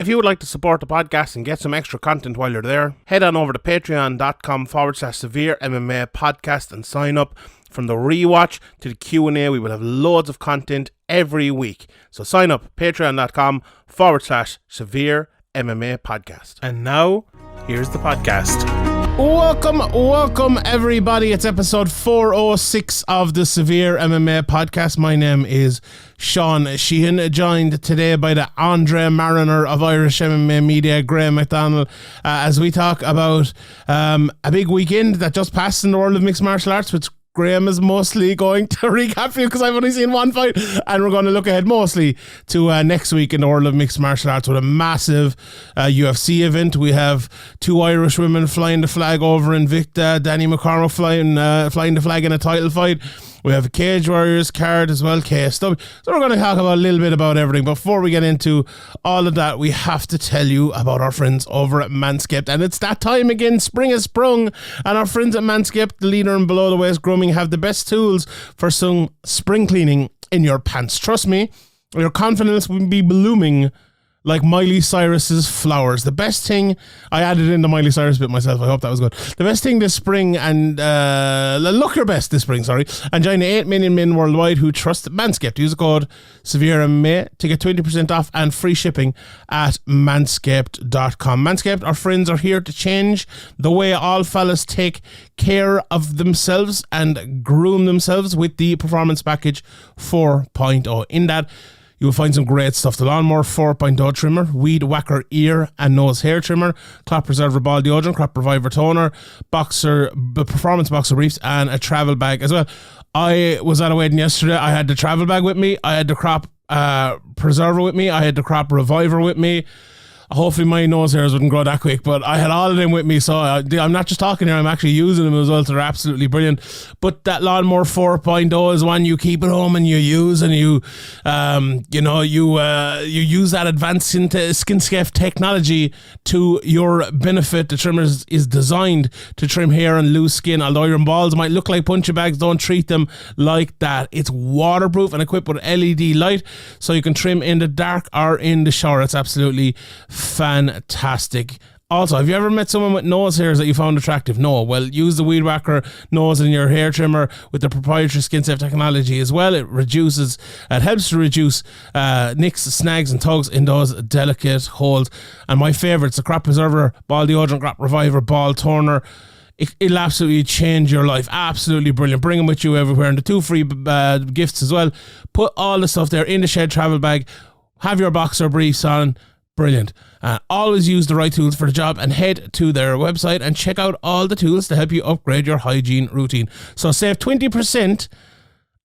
If you would like to support the podcast and get some extra content while you're there, head on over to patreon.com/SevereMMA podcast and sign up. From the rewatch to the Q&A, we will have loads of content every week. So sign up, patreon.com/SevereMMA podcast. And now, here's the podcast. Welcome everybody. It's episode 406 of the SevereMMA podcast. My name is Sean Sheehan, joined today by the Andre Mariner of Irish MMA Media, Graeme McDonald, as we talk about a big weekend that just passed in the world of mixed martial arts, which Graeme is mostly going to recap for you because I've only seen one fight, and we're going to look ahead mostly to next week in the world of mixed martial arts with a massive UFC event. We have two Irish women flying the flag over Invicta, Danni McCormack flying the flag in a title fight. We have a Cage Warriors card as well, KSW. So we're going to talk about a little bit about everything. Before we get into all of that, we have to tell you about our friends over at Manscaped. And it's that time again. Spring has sprung. And our friends at Manscaped, the leader in below the waist grooming, have the best tools for some spring cleaning in your pants. Trust me, your confidence will be blooming like Miley Cyrus's flowers. The best thing, I added in the Miley Cyrus bit myself, I hope that was good. The best thing this spring, and look your best this spring, and join the 8 million men worldwide who trust Manscaped. Use the code SevereMMA to get 20% off and free shipping at manscaped.com. Manscaped, our friends, are here to change the way all fellas take care of themselves and groom themselves with the Performance Package 4.0. In that, you will find some great stuff. The Lawnmower 4.0 trimmer, Weed Whacker ear and nose hair trimmer, Crop Preserver ball deodorant, Crop Reviver toner, Performance boxer briefs, and a travel bag as well. I was at a wedding yesterday. I had the travel bag with me. I had the Crop Preserver with me. I had the Crop Reviver with me. Hopefully my nose hairs wouldn't grow that quick, but I had all of them with me, so I'm not just talking here, I'm actually using them as well, so they're absolutely brilliant. But that Lawnmower 4.0 is one you keep at home and you use, and you use that advanced skinscape technology to your benefit. The trimmer is designed to trim hair and loose skin. Although your balls might look like punching bags, don't treat them like that. It's waterproof and equipped with LED light, so you can trim in the dark or in the shower. It's absolutely fantastic. Also, have you ever met someone with nose hairs that you found attractive? No. Well, use the Weed Whacker nose in your hair trimmer with the proprietary skin safe technology as well. It helps to reduce nicks, snags and tugs in those delicate holes. And my favourites, the Crop Preserver ball deodorant, Crop Reviver ball toner. It'll absolutely change your life. Absolutely brilliant. Bring them with you everywhere. And the 2 free gifts as well. Put all the stuff there in the shed travel bag. Have your boxer briefs on. Brilliant. Always use the right tools for the job, and head to their website and check out all the tools to help you upgrade your hygiene routine. So save 20%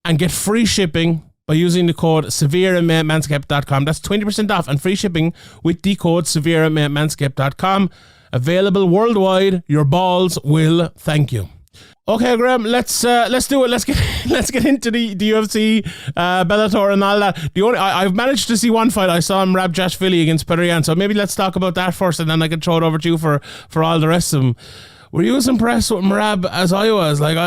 and get free shipping by using the code SevereMMA at Manscaped.com. That's 20% off and free shipping with the code SevereMMA at Manscaped.com. Available worldwide. Your balls will thank you. Okay, Graeme, let's do it. Let's get into the UFC, Bellator, and all that. I've managed to see one fight. I saw Merab against Perian, so maybe let's talk about that first, and then I can throw it over to you for all the rest of them. Were you as impressed with Merab as I was? Like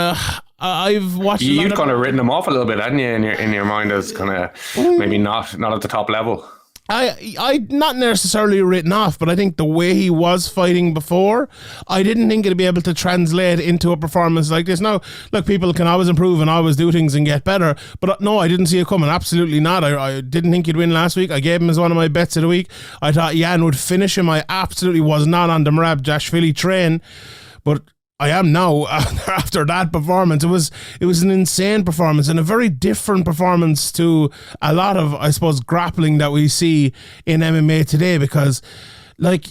I've watched. You'd kind of written him off a little bit, hadn't you, in your mind as kind of maybe not at the top level. I not necessarily written off, but I think the way he was fighting before, I didn't think it'd be able to translate into a performance like this. Now, look, people can always improve and always do things and get better, but no, I didn't see it coming. Absolutely not. I didn't think he'd win last week. I gave him as one of my bets of the week. I thought Jan would finish him. I absolutely was not on the Merab Dashvili train, but I am now after that performance. It was an insane performance and a very different performance to a lot of, I suppose, grappling that we see in MMA today, because like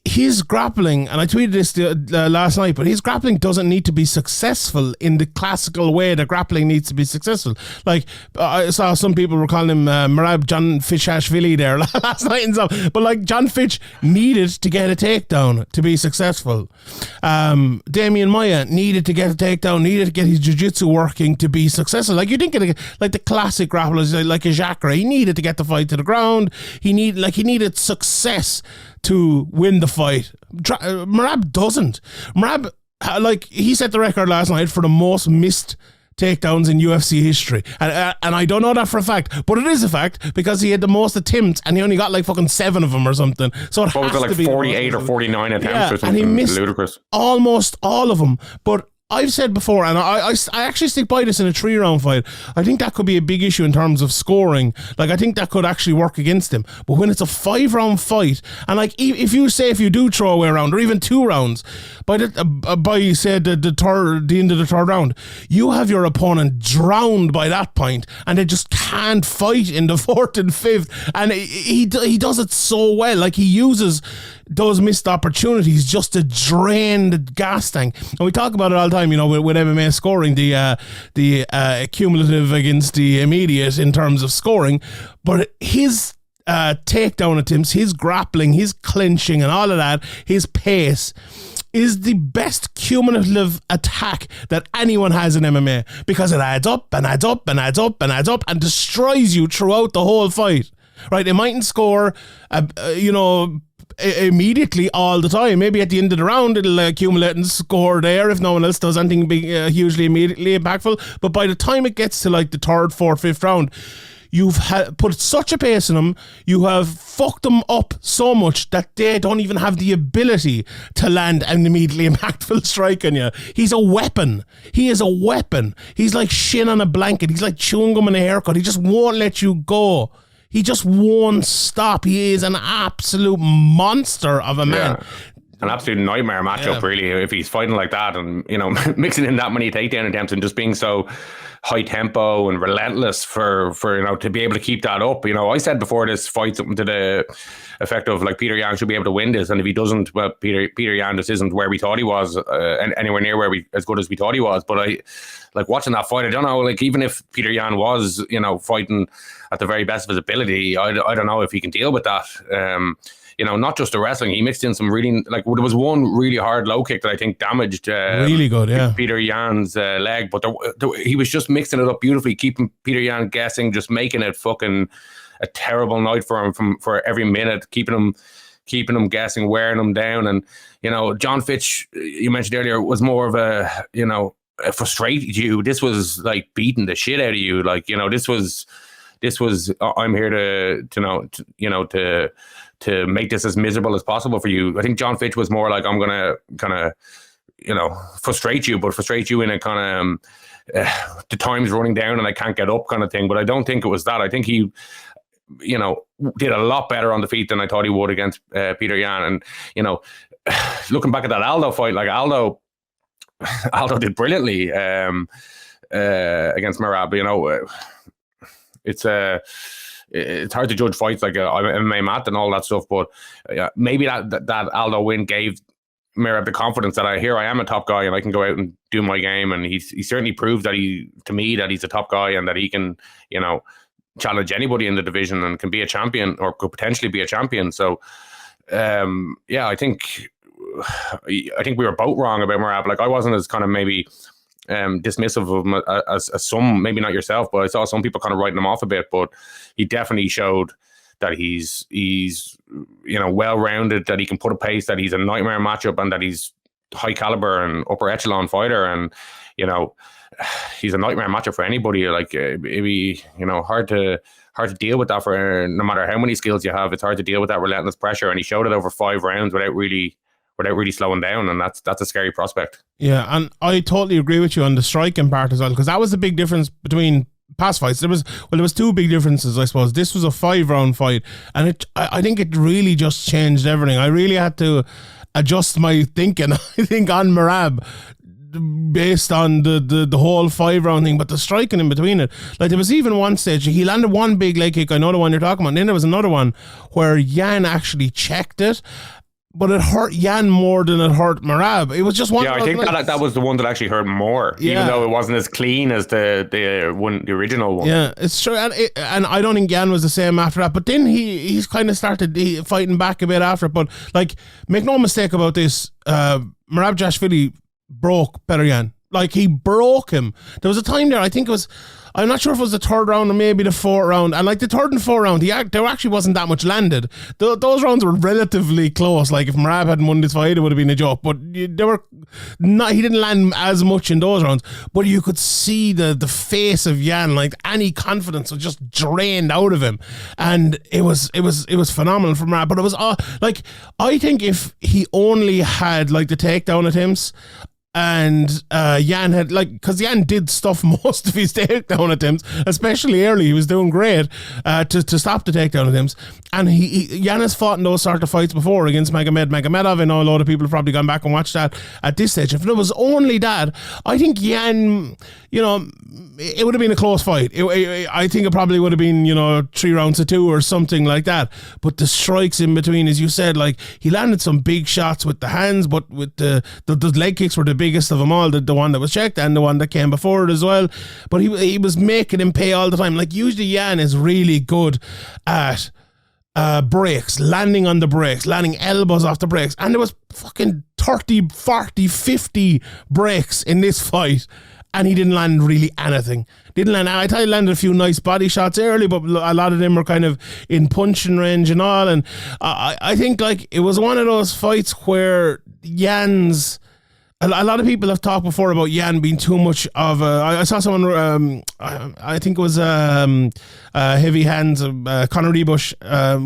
his grappling, and I tweeted this last night, but his grappling doesn't need to be successful in the classical way that grappling needs to be successful. Like, I saw some people were calling him Merab John Fitchashvili there last night and stuff, but like John Fitch needed to get a takedown to be successful. Damian Maia needed to get a takedown, needed to get his jiu-jitsu working to be successful. Like, you think of like the classic grapplers, like a Jacare, he needed to get the fight to the ground. He needed success to win the fight. Merab doesn't. Merab, like, he set the record last night for the most missed takedowns in UFC history. And I don't know that for a fact, but it is a fact because he had the most attempts and he only got like fucking 7 of them or something. So it what was it, like 48 or 49 attempts or something? And he missed ludicrous. Almost all of them. But I've said before, and I actually stick by this in a 3-round fight, I think that could be a big issue in terms of scoring. Like, I think that could actually work against him. But when it's a 5-round fight, and like, if you do throw away a round, or even 2 rounds, by the end of the 3rd round, you have your opponent drowned by that point, and they just can't fight in the 4th and 5th. And he does it so well. Like, he uses those missed opportunities just to drain the gas tank. And we talk about it all the time, with MMA scoring, the cumulative against the immediate in terms of scoring. But his takedown attempts, his grappling, his clinching and all of that, his pace is the best cumulative attack that anyone has in MMA, because it adds up and adds up and adds up and adds up and destroys you throughout the whole fight. Right? It mightn't score, immediately all the time. Maybe at the end of the round it'll accumulate and score there if no one else does anything big, hugely immediately impactful. But by the time it gets to like the 3rd, 4th, 5th round, you've put such a pace in them, you have fucked them up so much that they don't even have the ability to land an immediately impactful strike on you. He's a weapon. He is a weapon. He's like shin on a blanket. He's like chewing gum in a haircut. He just won't let you go. He just won't stop. He is an absolute monster of a man. Yeah. An absolute nightmare matchup, really, if he's fighting like that and, mixing in that many takedown attempts and just being so high tempo and relentless for to be able to keep that up. I said before this fight something to the effect of like Peter Yan should be able to win this, and if he doesn't, well, Peter Yan just isn't where we thought he was, anywhere near as good as we thought he was. But I like watching that fight. I don't know, like even if Peter Yan was fighting at the very best of his ability, I don't know if he can deal with that. Not just the wrestling. He mixed in some really, like, there was one really hard low kick that I think damaged really good, Peter Yan's leg, but he was just mixing it up beautifully, keeping Peter Yan guessing, just making it fucking a terrible night for him for every minute, keeping him guessing, wearing him down. And John Fitch, you mentioned earlier, was more of a frustrated you. This was like beating the shit out of you. Like this was I'm here to make this as miserable as possible for you. I think John Fitch was more like, I'm gonna kind of frustrate you, but frustrate you in a kind of the time's running down and I can't get up kind of thing. But I don't think it was that. I think he did a lot better on the feet than I thought he would against Peter Yan. And looking back at that Aldo fight, like Aldo did brilliantly against Merab. It's hard to judge fights like MMA mat and all that stuff, but maybe that Aldo win gave Merab the confidence that I am a top guy and I can go out and do my game. And he certainly proved that he's a top guy and that he can challenge anybody in the division and can be a champion or could potentially be a champion. So I think we were both wrong about Merab. Like I wasn't as kind of maybe dismissive of him as some, maybe not yourself, but I saw some people kind of writing him off a bit. But he definitely showed that he's well-rounded, that he can put a pace, that he's a nightmare matchup, and that he's high caliber and upper echelon fighter. And he's a nightmare matchup for anybody. Like it'd be hard to deal with that for no matter how many skills you have. It's hard to deal with that relentless pressure, and he showed it over 5 rounds without really slowing down, and that's a scary prospect. Yeah, and I totally agree with you on the striking part as well, because that was the big difference between past fights. There was 2 big differences, I suppose. This was a 5-round fight, and I think it really just changed everything. I really had to adjust my thinking, I think, on Merab based on the whole 5-round thing, but the striking in between it. Like there was even one stage, he landed one big leg kick, I know the one you're talking about, and then there was another one where Yan actually checked it, but it hurt Yan more than it hurt Merab. It was just one. Yeah, I think that was the one that actually hurt more, even though it wasn't as clean as the original one. Yeah, it's true, and I don't think Yan was the same after that. But then he's kind of started fighting back a bit after it. But like, make no mistake about this, Merab Jashvili broke Peter Yan. Like, he broke him. There was a time there, I think it was, I'm not sure if it was the third round or maybe the fourth round. And like the third and fourth round, there actually wasn't that much landed. Those rounds were relatively close. Like if Merab hadn't won this fight, it would have been a joke. But they were not. He didn't land as much in those rounds. But you could see the face of Jan, like any confidence was just drained out of him, and it was phenomenal from Merab. But it was like, I think if he only had like the takedown attempts. And Jan had, like, because Jan did stuff most of his takedown attempts, especially early. He was doing great to stop the takedown attempts. And Jan has fought in those sort of fights before against Magomedov. I know a lot of people have probably gone back and watched that at this stage. If it was only that, I think Jan, you know, it would have been a close fight. I think it probably would have been, you know, 3 rounds to 2 or something like that. But the strikes in between, as you said, like, he landed some big shots with the hands, but with the leg kicks were the biggest of them all, the one that was checked and the one that came before it as well. But he was making him pay all the time. Like, usually Jan is really good at breaks, landing on the breaks, landing elbows off the breaks. And there was fucking 30, 40, 50 breaks in this fight. And he didn't land really anything. I thought he landed a few nice body shots early, but a lot of them were kind of in punching range and all. And I think, like, it was one of those fights where Jan's... A lot of people have talked before about Jan being too much of a... I saw someone, I think it was Heavy Hands, Conor Rebush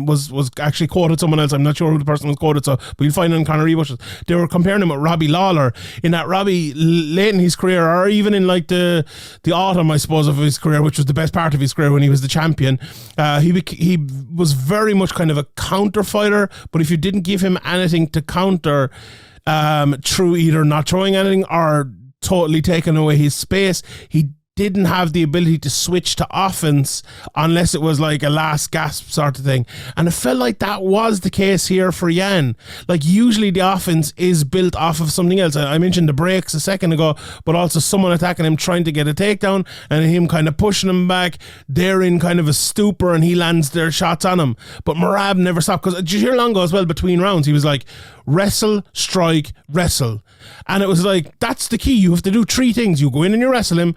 was actually quoted someone else. I'm not sure who the person was quoted, but you'll find it in Conor Rebush. They were comparing him with Robbie Lawler, in that Robbie, late in his career, or even in like the autumn, I suppose, of his career, which was the best part of his career when he was the champion, he was very much kind of a counter fighter, but if you didn't give him anything to counter... through either not throwing anything or totally taking away his space, he didn't have the ability to switch to offense unless it was like a last gasp sort of thing. And it felt like that was the case here for Jan. Like, usually the offense is built off of something else. I mentioned the breaks a second ago, but also someone attacking him, trying to get a takedown, and him kind of pushing him back. They're in kind of a stupor and he lands their shots on him. But Merab never stopped, because did you hear Longo as well between rounds? He was like, wrestle, strike, wrestle. And it was like, that's the key. You have to do 3 things. You go in and you wrestle him.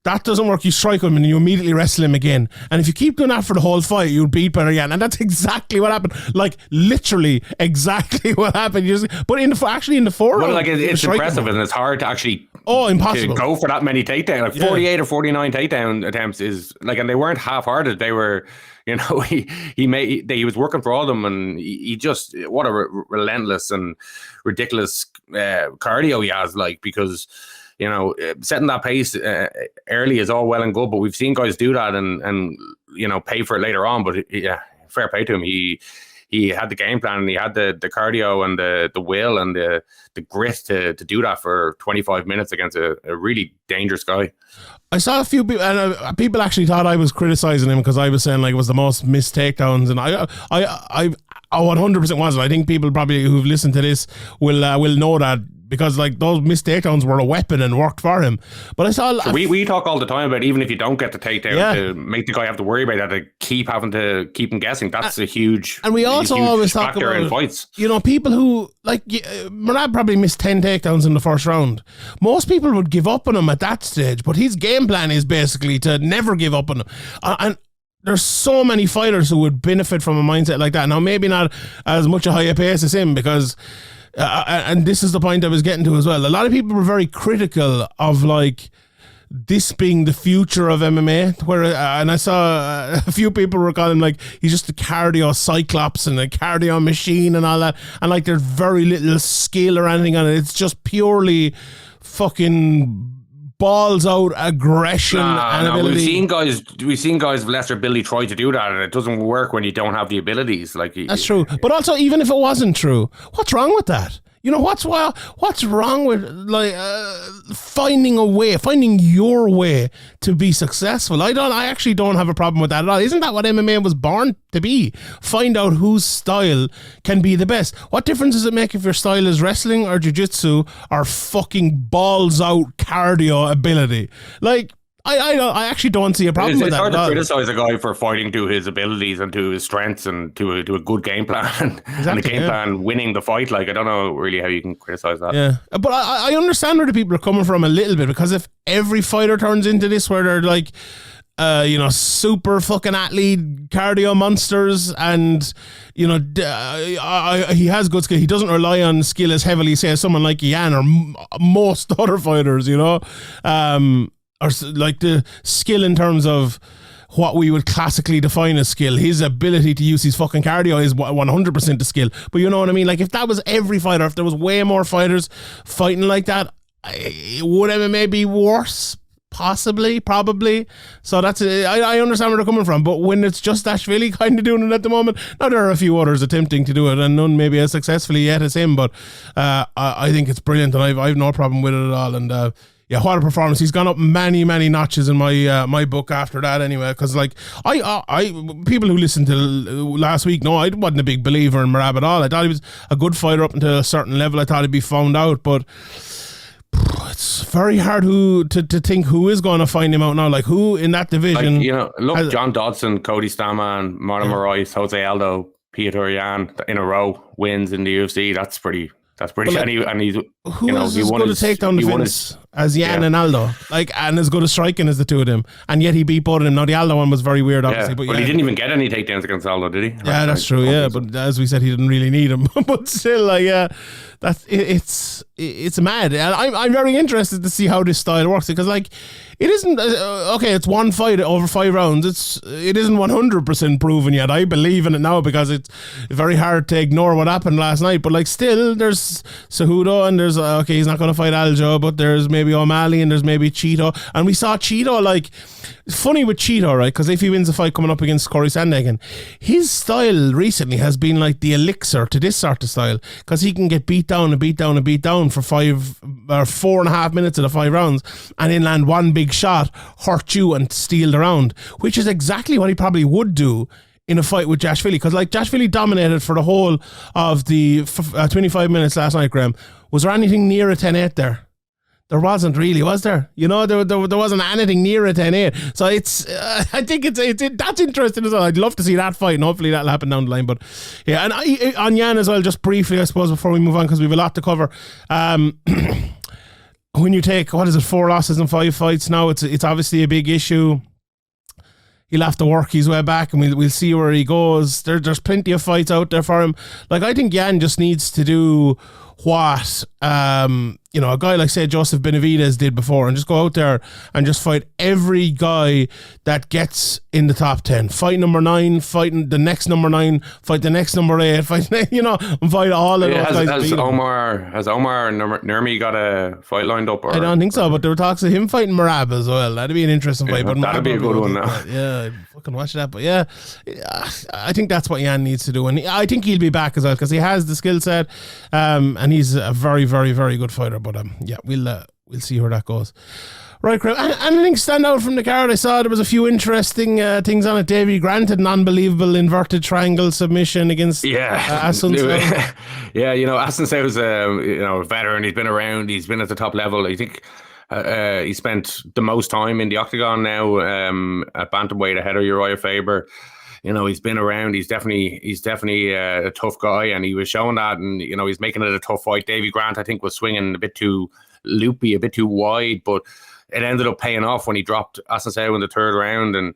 That doesn't work, you strike him and you immediately wrestle him again. And if you keep doing that for the whole fight, you'll beat better Jan. And that's exactly what happened. Like, literally exactly what happened. But in the 4 well, like, it's impressive, and it's hard to actually impossible to go for that many takedowns. Like 48 or 49 takedown attempts is like, and they weren't half-hearted. They were, you know, he was working for all of them, and he just, what a relentless and ridiculous cardio he has, like, because, you know, setting that pace early is all well and good, but we've seen guys do that and you know, pay for it later on. But yeah, fair play to him. He had the game plan, and he had the cardio and the will and the grit to do that for 25 minutes against a really dangerous guy. I saw a few people, and people actually thought I was criticizing him because I was saying, like, it was the most missed takedowns, and I 100% wasn't. I think people probably who've listened to this will know that, because like those missed takedowns were a weapon and worked for him. But I saw we talk all the time about, even if you don't get the takedown, to make the guy have to worry about that, to keep having to keep him guessing. That's a huge, and we also always talk about in fights. You know, people who like Merab probably missed 10 takedowns in the first round. Most people would give up on him at that stage, but his game plan is basically to never give up on him. And there's so many fighters who would benefit from a mindset like that. Now, maybe not as much a higher pace as him, because and this is the point I was getting to as well. A lot of people were very critical of like this being the future of MMA, where and I saw a few people were calling like he's just a cardio cyclops and a cardio machine and all that, and like there's very little skill or anything on it. It's just purely fucking balls out aggression and ability. We've seen guys of lesser ability try to do that, and it doesn't work when you don't have the abilities. Like, that's true. But also, even if it wasn't true, what's wrong with that? You know, what's wrong with like finding your way to be successful? I actually don't have a problem with that at all. Isn't that what MMA was born to be? Find out whose style can be the best. What difference does it make if your style is wrestling or jiu-jitsu or fucking balls out cardio ability? Like, I actually don't see a problem with that. It's hard to criticize a guy for fighting to his abilities and to his strengths and to a good game plan and the game plan winning the fight. Like, I don't know really how you can criticize that. Yeah, but I understand where the people are coming from a little bit, because if every fighter turns into this where they're like, super fucking athlete, cardio monsters, and he has good skill. He doesn't rely on skill as heavily, say, as someone like Jan or most other fighters, or like the skill in terms of what we would classically define as skill. His ability to use his fucking cardio is 100% the skill. But you know what I mean? Like, if that was every fighter, if there was way more fighters fighting like that, would MMA be worse? Possibly, probably. So that's I understand where they're coming from, but when it's just Dashvili kind of doing it at the moment, now there are a few others attempting to do it, and none maybe as successfully yet as him, but I think it's brilliant, and I've no problem with it at all. And what a performance. He's gone up many notches in my book after that anyway, because like I people who listened to last week know I wasn't a big believer in Merab at all. I thought he was a good fighter up until a certain level. I thought he'd be found out, but it's very hard to think who is going to find him out now. Like, who in that division? Like, John Dodson, Cody Stamann, Mortimer Rice, Jose Aldo, Peter Yan in a row wins in the UFC. That's pretty. Well, and he's who is as good to take down the fence as Yan and Aldo, and as good as striking as the two of them, and yet he beat both of them. Now the Aldo one was very weird, obviously, but he didn't even get any takedowns against Aldo, did he? Yeah, that's true. Yeah, but as we said, he didn't really need him. But still, it's mad. And I'm very interested to see how this style works, because it isn't it's one fight over 5 rounds. It isn't 100% proven yet. I believe in it now because it's very hard to ignore what happened last night. But still, there's Cejudo, and there's he's not going to fight Aljo, but there's maybe O'Malley, and there's maybe Cheeto. And we saw Cheeto, it's funny with Cheeto, right? Because if he wins the fight coming up against Corey Sandhagen, his style recently has been like the elixir to this sort of style, because he can get beat down for 5 or 4.5 minutes of the 5 rounds, and then land one big shot, hurt you, and steal the round, which is exactly what he probably would do in a fight with Dashvili, because Dashvili dominated for the whole of the 25 minutes last night. Graeme, was there anything near a 10-8 there? There wasn't really, was there? There wasn't anything near a 10-8. So it's, I think that's interesting as well. I'd love to see that fight, and hopefully that'll happen down the line. But yeah, and on Yan as well, just briefly, I suppose, before we move on, because we have a lot to cover. When you take, 4 losses in 5 fights now, it's obviously a big issue. He'll have to work his way back, and we'll see where he goes. There's plenty of fights out there for him. I think Yan just needs to do what a guy like, say, Joseph Benavidez did before, and just go out there and just fight every guy that gets in the top 10. Fight number 9, fighting the next number 9, fight the next number 8, fight, and fight all of those guys. Has Omar Nurmi got a fight lined up? I don't think so, but there were talks of him fighting Merab as well. That'd be an interesting fight. But that'd be a good one now. Yeah, I'd fucking watch that. But yeah, I think that's what Yan needs to do, and I think he'll be back as well, because he has the skill set, and he's a very, very, very good fighter. But we'll see where that goes. Right, Graeme. Anything stand out from the card? I saw there was a few interesting things on it. Davey Grant had an unbelievable inverted triangle submission against Asuncao. Asuncau's a veteran. He's been around. He's been at the top level. I think he spent the most time in the octagon now at bantamweight ahead of Uriah Faber. He's been around. He's definitely a tough guy, and he was showing that. And he's making it a tough fight. Davey Grant, I think, was swinging a bit too loopy, a bit too wide, but it ended up paying off when he dropped Asuncao in the 3rd round, and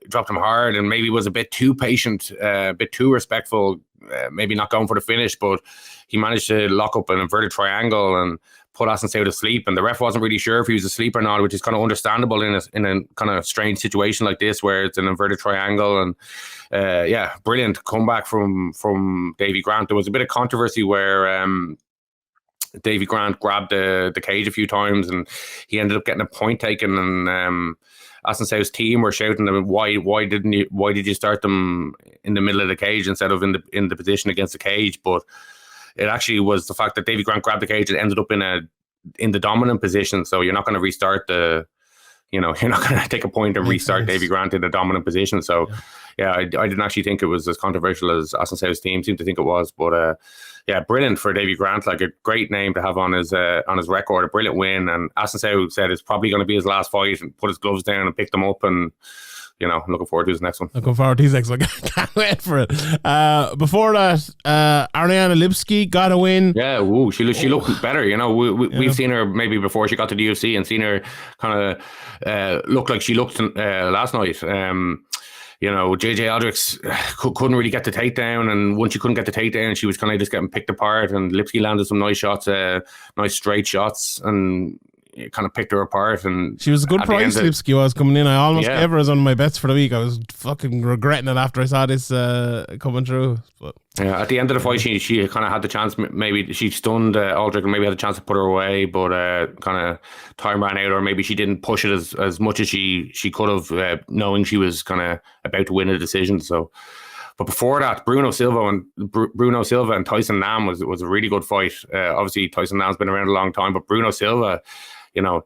dropped him hard, and maybe was a bit too patient, a bit too respectful, maybe not going for the finish, but he managed to lock up an inverted triangle and put Asuncao to sleep, and the ref wasn't really sure if he was asleep or not, which is kind of understandable in a kind of strange situation like this where it's an inverted triangle. And brilliant comeback from Davey Grant. There was a bit of controversy where Davey Grant grabbed the cage a few times, and he ended up getting a point taken, and Asuncau's team were shouting them, why did you start them in the middle of the cage instead of in the position against the cage? But it actually was the fact that Davey Grant grabbed the cage and ended up in the dominant position. So you're not going to restart you're not going to take a point and restart Davey Grant in the dominant position. So yeah, I didn't actually think it was as controversial as Aston South's team seemed to think it was. But yeah, brilliant for Davy Grant. Like a great name to have on his record. A brilliant win. And Aston South said it's probably going to be his last fight, and put his gloves down and picked them up. And you know, looking forward to his next one. Looking forward to his next one. Can't wait for it. Before that, Ariana Lipski got a win. Yeah, she looked better. You know, we've seen her maybe before she got to the UFC and seen her kind of look like she looked last night. You know, JJ Aldrich's couldn't really get the takedown, and once she couldn't get the takedown, she was kind of just getting picked apart. And Lipski landed some nice shots, nice straight shots, and kind of picked her apart. And she was a good price. Lipski was coming in. I almost gave her as one of my bets for the week. I was fucking regretting it after I saw this coming through. But yeah, at the end of the fight, she kind of had the chance. Maybe she stunned Aldrich and maybe had a chance to put her away, but kind of time ran out, or maybe she didn't push it as much as she could have, knowing she was kind of about to win a decision. So. But before that, Bruno Silva and Tyson Nam was a really good fight. Obviously, Tyson Nam's been around a long time, but Bruno Silva, you know,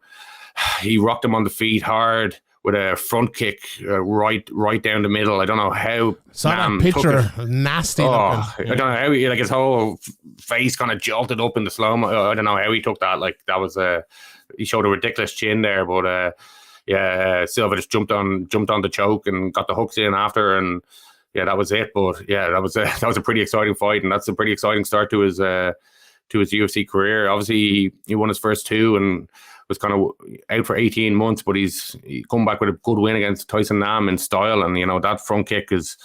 he rocked him on the feet hard with a front kick right down the middle. I don't know how. Saw that picture, nasty. I don't know how his whole face kind of jolted up in the slow mo. I don't know how he took that. Like that was he showed a ridiculous chin there, but Silva just jumped on the choke and got the hooks in after, and yeah, that was it. But yeah, that was a pretty exciting fight, and that's a pretty exciting start to his UFC career. Obviously, he won his first two and was kind of out for 18 months, but he's come back with a good win against Tyson Nam in style, and you know that front kick is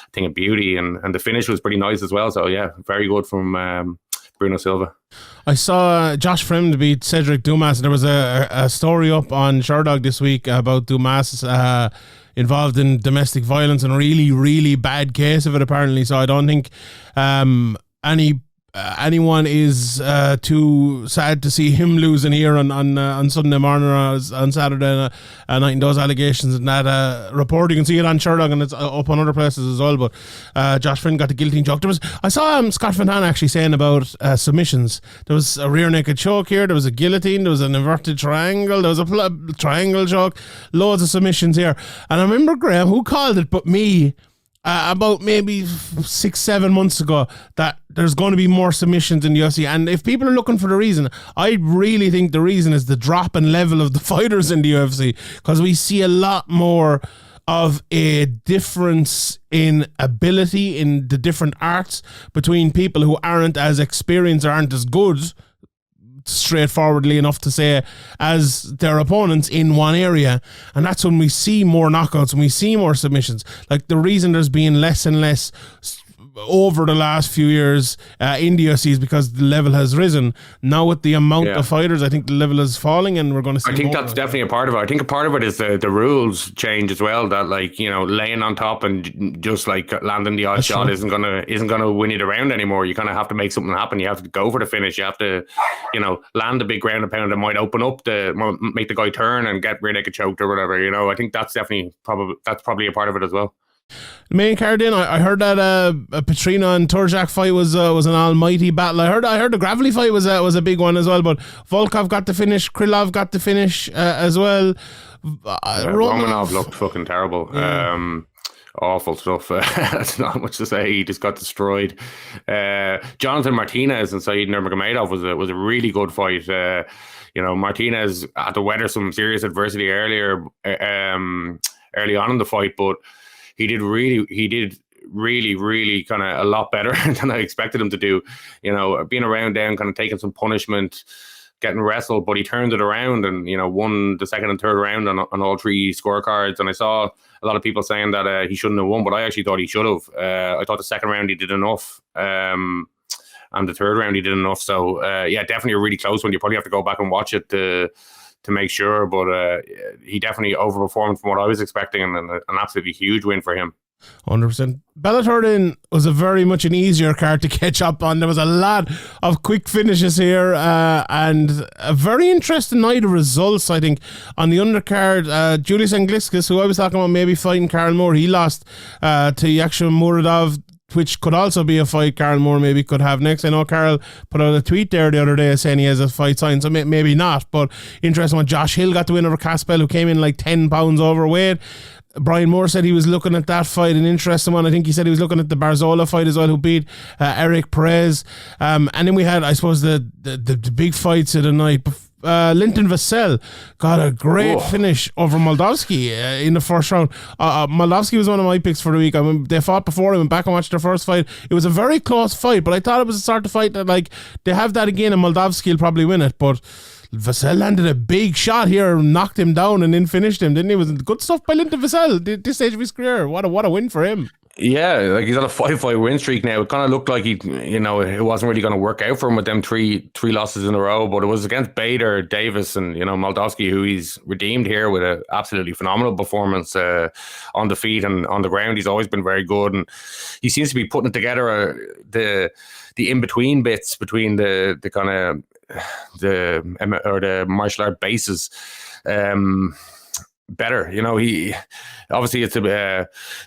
a thing of beauty, and the finish was pretty nice as well. So yeah, very good from Bruno Silva. I saw Josh Friend beat Cedric Dumas. There was a story up on Sherdog this week about Dumas involved in domestic violence, and a really, really bad case of it apparently. So I don't think anyone is too sad to see him losing here on Sunday morning or on Saturday night, and those allegations and that report. You can see it on Sherdog, and it's up on other places as well. But Josh Friend got the guillotine choke. I saw Scott Fontana actually saying about submissions. There was a rear naked choke here. There was a guillotine. There was an inverted triangle. There was a triangle choke. Loads of submissions here. And I remember Graeme, who called it but me, about maybe 6-7 months ago, that there's going to be more submissions in the UFC. And if people are looking for the reason, I really think the reason is the drop in level of the fighters in the UFC, because we see a lot more of a difference in ability in the different arts between people who aren't as experienced or aren't as good, straightforwardly enough to say, as their opponents in one area. And that's when we see more knockouts and we see more submissions. Like the reason there's been less and less over the last few years in the UFC is because the level has risen. Now with the amount of fighters, I think the level is falling, and we're going to see. I think that's definitely a part of it. I think a part of it is the rules change as well. That, like, you know, laying on top and just like landing the odd shot isn't gonna win you the round anymore. You kind of have to make something happen. You have to go for the finish. You have to, you know, land a big ground and pound that might open up make the guy turn and get rear naked choked or whatever. You know, I think that's definitely probably a part of it as well. The main card in, I heard that Petrina and Turjak fight was an almighty battle. I heard the Gravely fight was a big one as well. But Volkov got the finish, Krylov got the finish as well. Romanov looked fucking terrible. Yeah. Awful stuff. That's not much to say. He just got destroyed. Jonathan Martinez and Said Nurmagomedov was a really good fight. You know, Martinez had to weather some serious adversity early on in the fight, but he did really kind of a lot better than I expected him to do. You know, being around down, kind of taking some punishment, getting wrestled, but he turned it around and, you know, won the second and third round on all three scorecards. And I saw a lot of people saying that he shouldn't have won, but I actually thought he should have. I thought the second round he did enough. And the third round he did enough. So, yeah, definitely a really close one. You probably have to go back and watch it to make sure, but he definitely overperformed from what I was expecting, and an absolutely huge win for him. 100%. Bellator then was a very much an easier card to catch up on. There was a lot of quick finishes here, and a very interesting night of results, I think. On the undercard, Julius Angliskas, who I was talking about maybe fighting Karl Moore, he lost to Yakshin Muradov, which could also be a fight Karl Moore maybe could have next. I know Karl put out a tweet there the other day saying he has a fight signed, so maybe not. But interesting one. Josh Hill got the win over Caspel, who came in like 10 pounds overweight. Brian Moore said he was looking at that fight, an interesting one. I think he said he was looking at the Barzola fight as well, who beat Eric Perez. And then we had, I suppose, the big fights of the night. Linton Vassell got a great finish over Moldavsky in the first round. Moldavsky was one of my picks for the week. I mean, they fought before, I went back and watched their first fight. It was a very close fight, but I thought it was a sort of fight that, like, they have that again and Moldavsky will probably win it, but Vassell landed a big shot here, knocked him down and then finished him, didn't he? It was good stuff by Linton Vassell at this stage of his career. What a win for him. Yeah, like he's on a 5-fight win streak now. It kind of looked like it wasn't really going to work out for him with them three losses in a row, but it was against Bader, Davis, and Moldavsky, who he's redeemed here with an absolutely phenomenal performance on the feet and on the ground. He's always been very good, and he seems to be putting together the in between bits between the kind of the martial art bases. Better, he obviously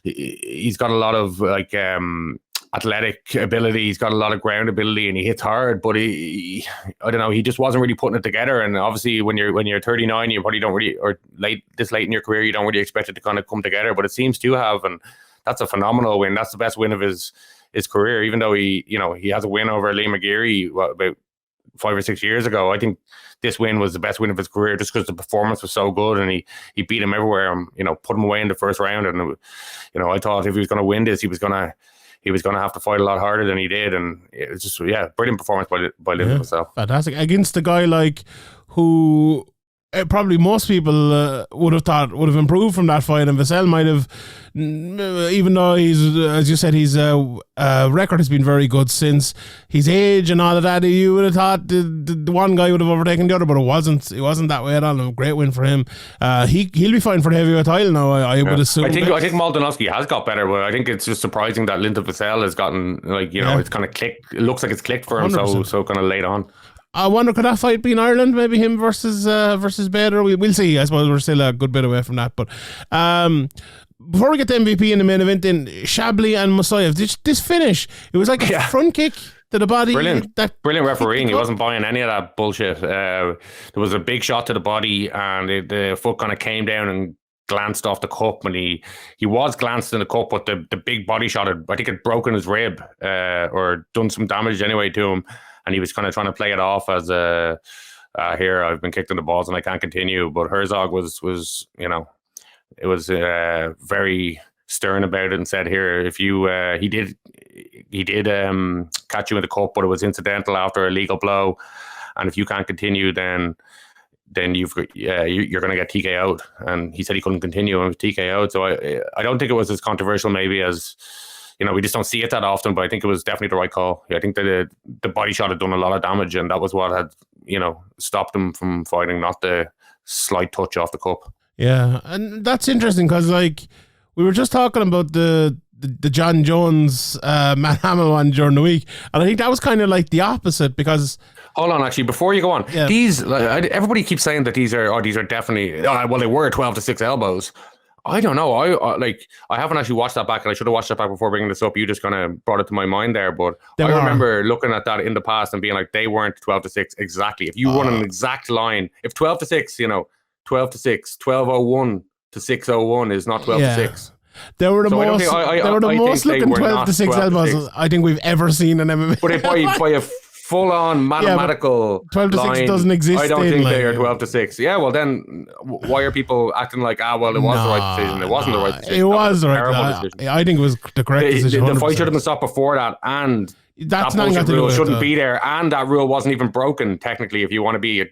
he's got a lot of like athletic ability, he's got a lot of ground ability, and he hits hard, but I don't know, he just wasn't really putting it together. And obviously when you're 39, you probably don't really, or this late in your career, you don't really expect it to kind of come together, but it seems to have, and that's a phenomenal win. That's the best win of his career, even though he has a win over Lee McGeary about 5 or 6 years ago. I think this win was the best win of his career just because the performance was so good, and he beat him everywhere and put him away in the first round. And I thought if he was going to win this, he was going to have to fight a lot harder than he did. And it was just brilliant performance by Linton himself. Fantastic against a guy like who probably most people would have improved from that fight, and Vassell might have, even though he's, as you said, his record has been very good since his age and all of that. You would have thought the one guy would have overtaken the other, but it wasn't that way at all. A great win for him. He'll be fighting for the heavyweight title now, I would assume. I think Moldanovsky has got better, but I think it's just surprising that Linton Vassell has gotten, it's kind of clicked. It looks like it's clicked for him 100%. so kind of late on. I wonder, could that fight be in Ireland? Maybe him versus Bader. We'll see. I suppose we're still a good bit away from that. But before we get to MVP in the main event, then Shabli and Musayev, this finish, it was like a front kick to the body. Brilliant refereeing. He wasn't buying any of that bullshit. There was a big shot to the body, and the foot kind of came down and glanced off the cup, and he was glanced in the cup, but the big body shot I think it broken his rib or done some damage anyway to him. And he was kind of trying to play it off as here I've been kicked in the balls and I can't continue. But Herzog was it was very stern about it and said, here, if you he did catch you in the cup, but it was incidental after a legal blow, and if you can't continue, then you're going to get TKO'd. And he said he couldn't continue and was TKO'd. So I don't think it was as controversial maybe as. We just don't see it that often, but I think it was definitely the right call. I think that the body shot had done a lot of damage, and that was what had, stopped him from fighting, not the slight touch off the cup. Yeah, and that's interesting because, like, we were just talking about the John Jones, Matt Hamill one during the week, and I think that was kind of like the opposite because. Hold on, actually, before you go on, these everybody keeps saying that these are definitely they were 12-6 elbows. I don't know. I haven't actually watched that back, and I should have watched that back before bringing this up. You just kind of brought it to my mind there, but I remember looking at that in the past and being like, they weren't 12-6 exactly. If you run an exact line, if 12-6, 12-6, 12-01 to 6-01 is not 12-6. They were the most looking 12-6 elbows I think we've ever seen in MMA. But by a full-on mathematical 12-6 doesn't exist. I don't think they are 12-6. Yeah, well then, why are people acting like, it was the right decision? It wasn't the right decision. It was the right decision. I think it was the correct decision. The fight should have been stopped before that, and that rule shouldn't be there, and that rule wasn't even broken technically. If you want to be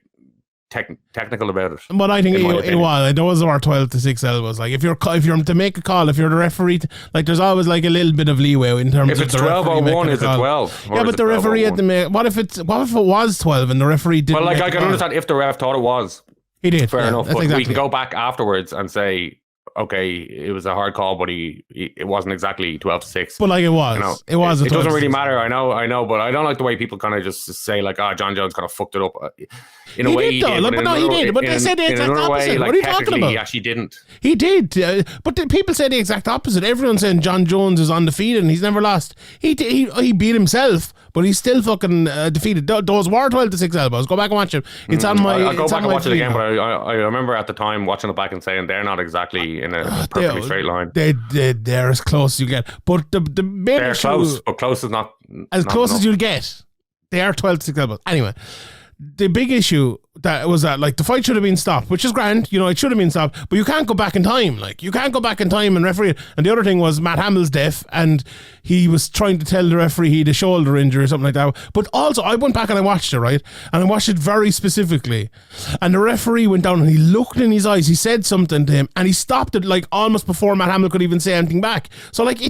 technical about it, but I think it was. Those are 12-6 elbows. Like if you're to make a call, if you're the referee, like there's always like a little bit of leeway in terms of if it's 12-01, is it 12? Yeah, but the referee had to make. What if it was 12 and the referee didn't? Well, like I can understand if the ref thought it was. He did. Fair enough, but we can go back afterwards and say, okay, it was a hard call, but it wasn't exactly 12-6. But like it was. It was. It doesn't really matter. I know, but I don't like the way people kind of just say like, John Jones kind of fucked it up. In a way, he did. He did. But they said the exact opposite. What are you talking about? He actually didn't. He did. But people say the exact opposite. Everyone's saying John Jones is undefeated and he's never lost. He beat himself, but he's still fucking defeated. Those were 12-6 elbows. Go back and watch it. It's on my. I'll go back and watch it again. But I remember at the time watching it back and saying they're not exactly in a perfectly straight line. They're as close as you get. But the main they're issue, close, but close is not as not close enough. as you'll get. They are 12-6 elbows. Anyway. The big issue that was that like the fight should have been stopped, which is grand, it should have been stopped, but you can't go back in time. Like you can't go back in time and referee it. And the other thing was Matt Hamill's deaf and he was trying to tell the referee he had a shoulder injury or something like that. But also I went back and I watched it, right? And I watched it very specifically. And the referee went down and he looked in his eyes, he said something to him and he stopped it like almost before Matt Hamill could even say anything back. So like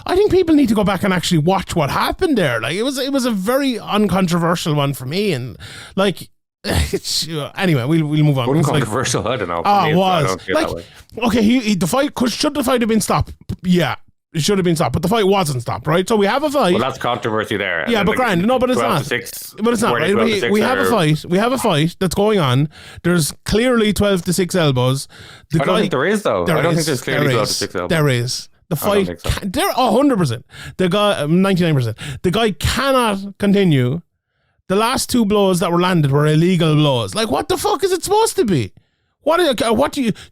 I think people need to go back and actually watch what happened there. Like it was a very uncontroversial one for me, and like anyway, we'll move on. Uncontroversial, like, I don't know. It was like okay. The fight should the fight have been stopped? Yeah. It should have been stopped, but the fight wasn't stopped, right? So we have a fight. Well, that's controversy there. Yeah, but grand. No, but it's not. But it's not, right? We have a fight. We have a fight that's going on. There's clearly 12-6 elbows. I don't think there is, though. I don't think there's clearly 12-6 elbows. There is. The fight, they're 100%. The guy, 99%. The guy cannot continue. The last 2 blows that were landed were illegal blows. Like, what the fuck is it supposed to be?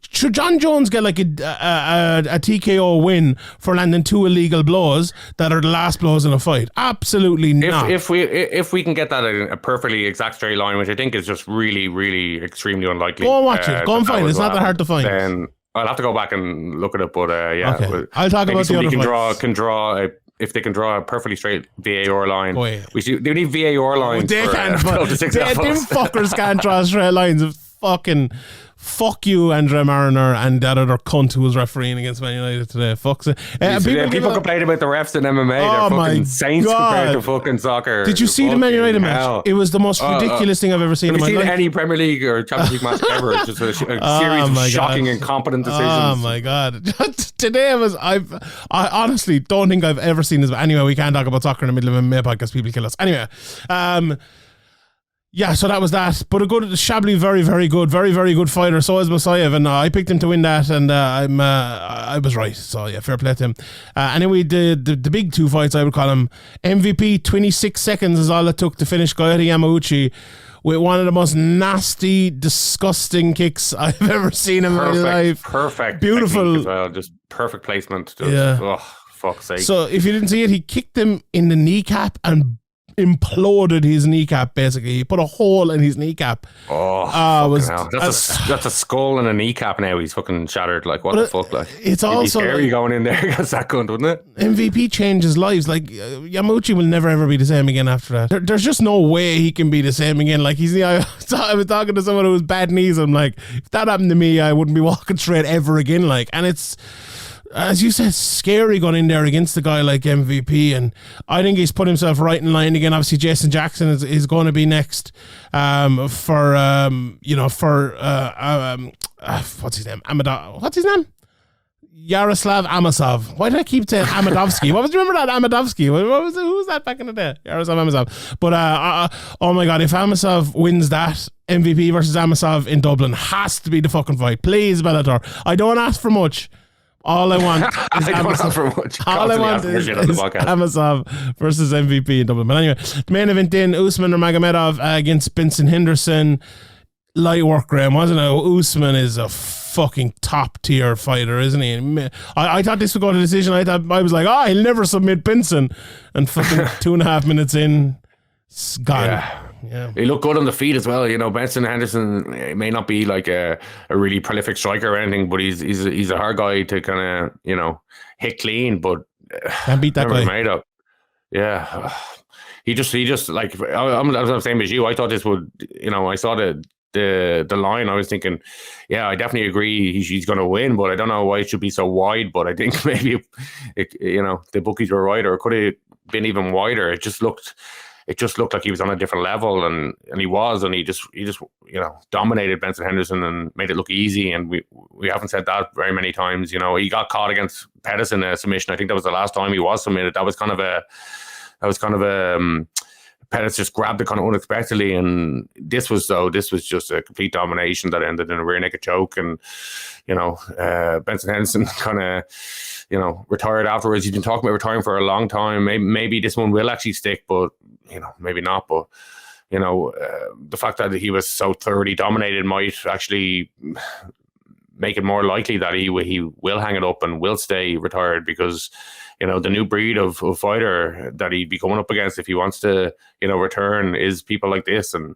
Should John Jones get like a TKO win for landing 2 illegal blows that are the last blows in a fight? Absolutely not. If we can get that in a perfectly exact straight line, which I think is just really, really extremely unlikely. Go and watch it. Go and find it. It's not that hard to find. Then I'll have to go back and look at it, but yeah. Okay. I'll talk about the other fights. If they can draw a perfectly straight VAR line. Oh, yeah. They need VAR lines. Them fuckers can't draw straight lines of fucking fuck you, Andre Mariner, and that other cunt who was refereeing against Man United today. Fuck's it. People complain about the refs in MMA. Oh, they're fucking saints compared to fucking soccer. Did you see the Man United match? It was the most ridiculous thing I've ever seen in my life. Have you seen any Premier League or Champions League match ever? It's just a series of shocking, incompetent decisions. Oh my God. Today I honestly don't think I've ever seen this. But anyway, we can't talk about soccer in the middle of a MMA podcast. People kill us. Anyway, yeah, so that was that. But a good Shabli, very, very good fighter. So is Mosayev, and I picked him to win that, and I was right. So yeah, fair play to him. Anyway, the big 2 fights, I would call them MVP. 26 seconds is all it took to finish Goyori Yamauchi with one of the most nasty, disgusting kicks I've ever seen in my life. Perfect, beautiful, as well. Just perfect placement. Oh, fuck's sake! So if you didn't see it, he kicked him in the kneecap and imploded his kneecap. Basically, he put a hole in his kneecap. That's a skull and a kneecap. Now he's fucking shattered. Like what the fuck? Like it's also scary going in there against that cunt, wouldn't it? MVP changes lives. Like Yamauchi will never ever be the same again after that. There's just no way he can be the same again. Like I was talking to someone who was bad knees. I'm like, if that happened to me, I wouldn't be walking straight ever again. Like, and it's, as you said, scary going in there against a guy like MVP, and I think he's put himself right in line again. Obviously, Jason Jackson is going to be next what's his name? What's his name? Yaroslav Amosov. Why did I keep saying Amadovsky? What was, remember that Amadovsky? Who was that back in the day? Yaroslav Amosov. But oh my God, if Amosov wins that, MVP versus Amosov in Dublin has to be the fucking fight. Please, Bellator. I don't ask for much. All I want is Amosov versus MVP in Dublin. But anyway, the main event then, Usman Nurmagomedov against Benson Henderson. Light work, Graeme, wasn't it? Usman is a fucking top tier fighter, isn't he? I thought this would go to decision. I was like, he'll never submit Benson. And fucking 2.5 minutes in, it's gone. Yeah. He looked good on the feet as well. You know, Benson Henderson may not be like a really prolific striker or anything, but he's a hard guy to kind of, hit clean, but can't beat that guy. Made up. Yeah. He just like, I'm the same as you. I thought this would, I saw the line. I was thinking, yeah, I definitely agree he's going to win, but I don't know why it should be so wide. But I think maybe the bookies were right, or it could have been even wider. It just looked like he was on a different level, and he just dominated Benson Henderson and made it look easy. And we haven't said that very many times. He got caught against Pettis in a submission. I think that was the last time he was submitted. That was kind of a Pettis just grabbed it kind of unexpectedly, and this was just a complete domination that ended in a rear naked choke. And Benson Henderson kind of retired afterwards. He's been talking about retiring for a long time. Maybe this one will actually stick, but maybe not. But the fact that he was so thoroughly dominated might actually make it more likely that he will hang it up and will stay retired, because the new breed of fighter that he'd be coming up against if he wants to return is people like this. And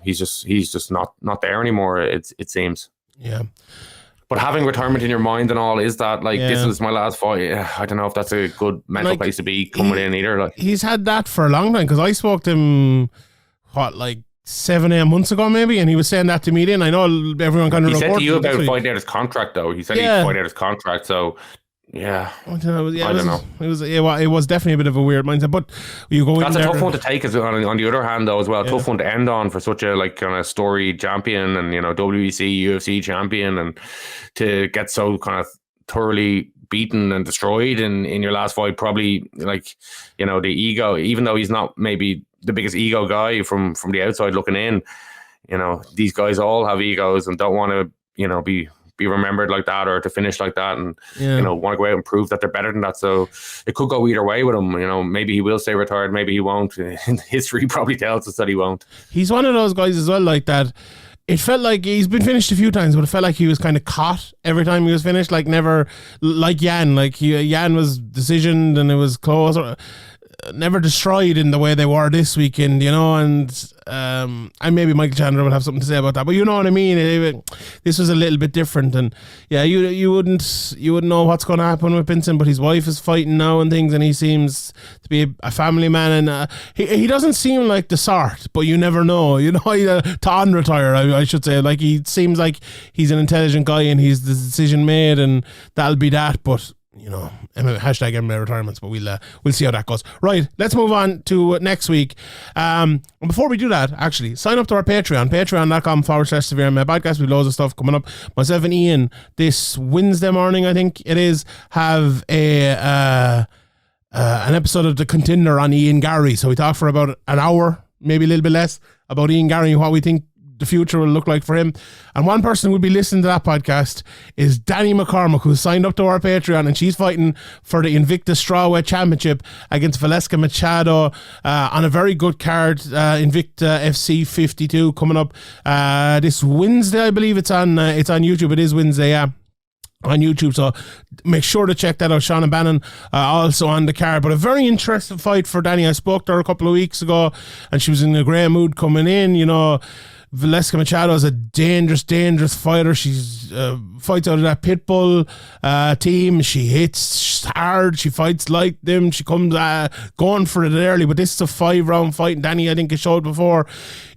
he's just not there anymore, it seems. Yeah. But having retirement in your mind and all, is that this is my last fight? I don't know if that's a good mental place to be coming in either. He's had that for a long time, because I spoke to him 7-8 months ago maybe, and he was saying that to me then. I know everyone kind of he said to you about fighting out his contract though. He said he'd fight out his contract, so yeah. I don't know. It was definitely a bit of a weird mindset, but you go that's in there. Tough one to take on the other hand though as well. Tough one to end on for such a kind of storied champion and WBC, UFC champion, and to get so kind of thoroughly beaten and destroyed in your last fight. Probably the ego, even though he's not maybe the biggest ego guy from the outside looking in, these guys all have egos and don't want to be remembered like that or to finish like that, and want to go out and prove that they're better than that. So it could go either way with him. Maybe he will stay retired, maybe he won't. History probably tells us that he won't. He's one of those guys as well, like that. It felt like he's been finished a few times, but it felt like he was kind of caught every time he was finished. Like never, like Jan. Jan was decisioned and it was close. Never destroyed in the way they were this weekend, and maybe Michael Chandler will have something to say about that, but you know what I mean. This was a little bit different, and you wouldn't know what's going to happen with Vincent, but his wife is fighting now and things, and he seems to be a family man, and he doesn't seem like the sort, but you never know, to unretire, I should say. Like, he seems like he's an intelligent guy and he's the decision made, and that'll be that. But hashtag MMA retirements, but we'll see how that goes. Right, let's move on to next week. And before we do that, actually, sign up to our Patreon, patreon.com/SevereMMA podcast. We have loads of stuff coming up. Myself and Ian, this Wednesday morning, I think it is, have an episode of The Contender on Ian Gary. So we talk for about an hour, maybe a little bit less, about Ian Gary and what we think the future will look like for him. And one person who will be listening to that podcast is Danni McCormack, who signed up to our Patreon, and she's fighting for the Invicta Strawweight Championship against Valeska Machado on a very good card. Invicta FC 52 coming up this Wednesday, I believe. It's on YouTube. It is Wednesday, yeah, on YouTube, so make sure to check that out. Shauna Bannon also on the card, but a very interesting fight for Danni. I spoke to her a couple of weeks ago and she was in a Graeme mood coming in. Valeska Machado is a dangerous fighter. She's fights out of that Pitbull team. She hits hard. She fights like them. She comes going for it early, but this is a 5-round fight. And Danni, I think, has showed before,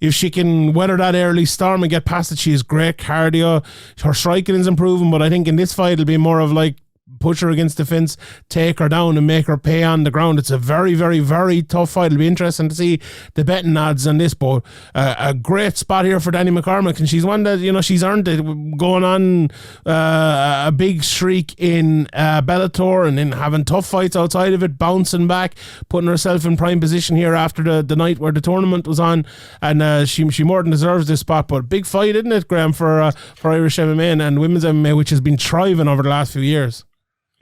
if she can weather that early storm and get past it, she has great cardio. Her striking is improving, but I think in this fight it'll be more of like push her against the fence, take her down and make her pay on the ground. It's a very, very, very tough fight. It'll be interesting to see the betting odds on this, but a great spot here for Danni McCormack, and she's one that, she's earned it, going on a big streak in Bellator and then having tough fights outside of it, bouncing back, putting herself in prime position here after the night where the tournament was on, and she more than deserves this spot. But big fight, isn't it, Graeme, for Irish MMA and women's MMA, which has been thriving over the last few years.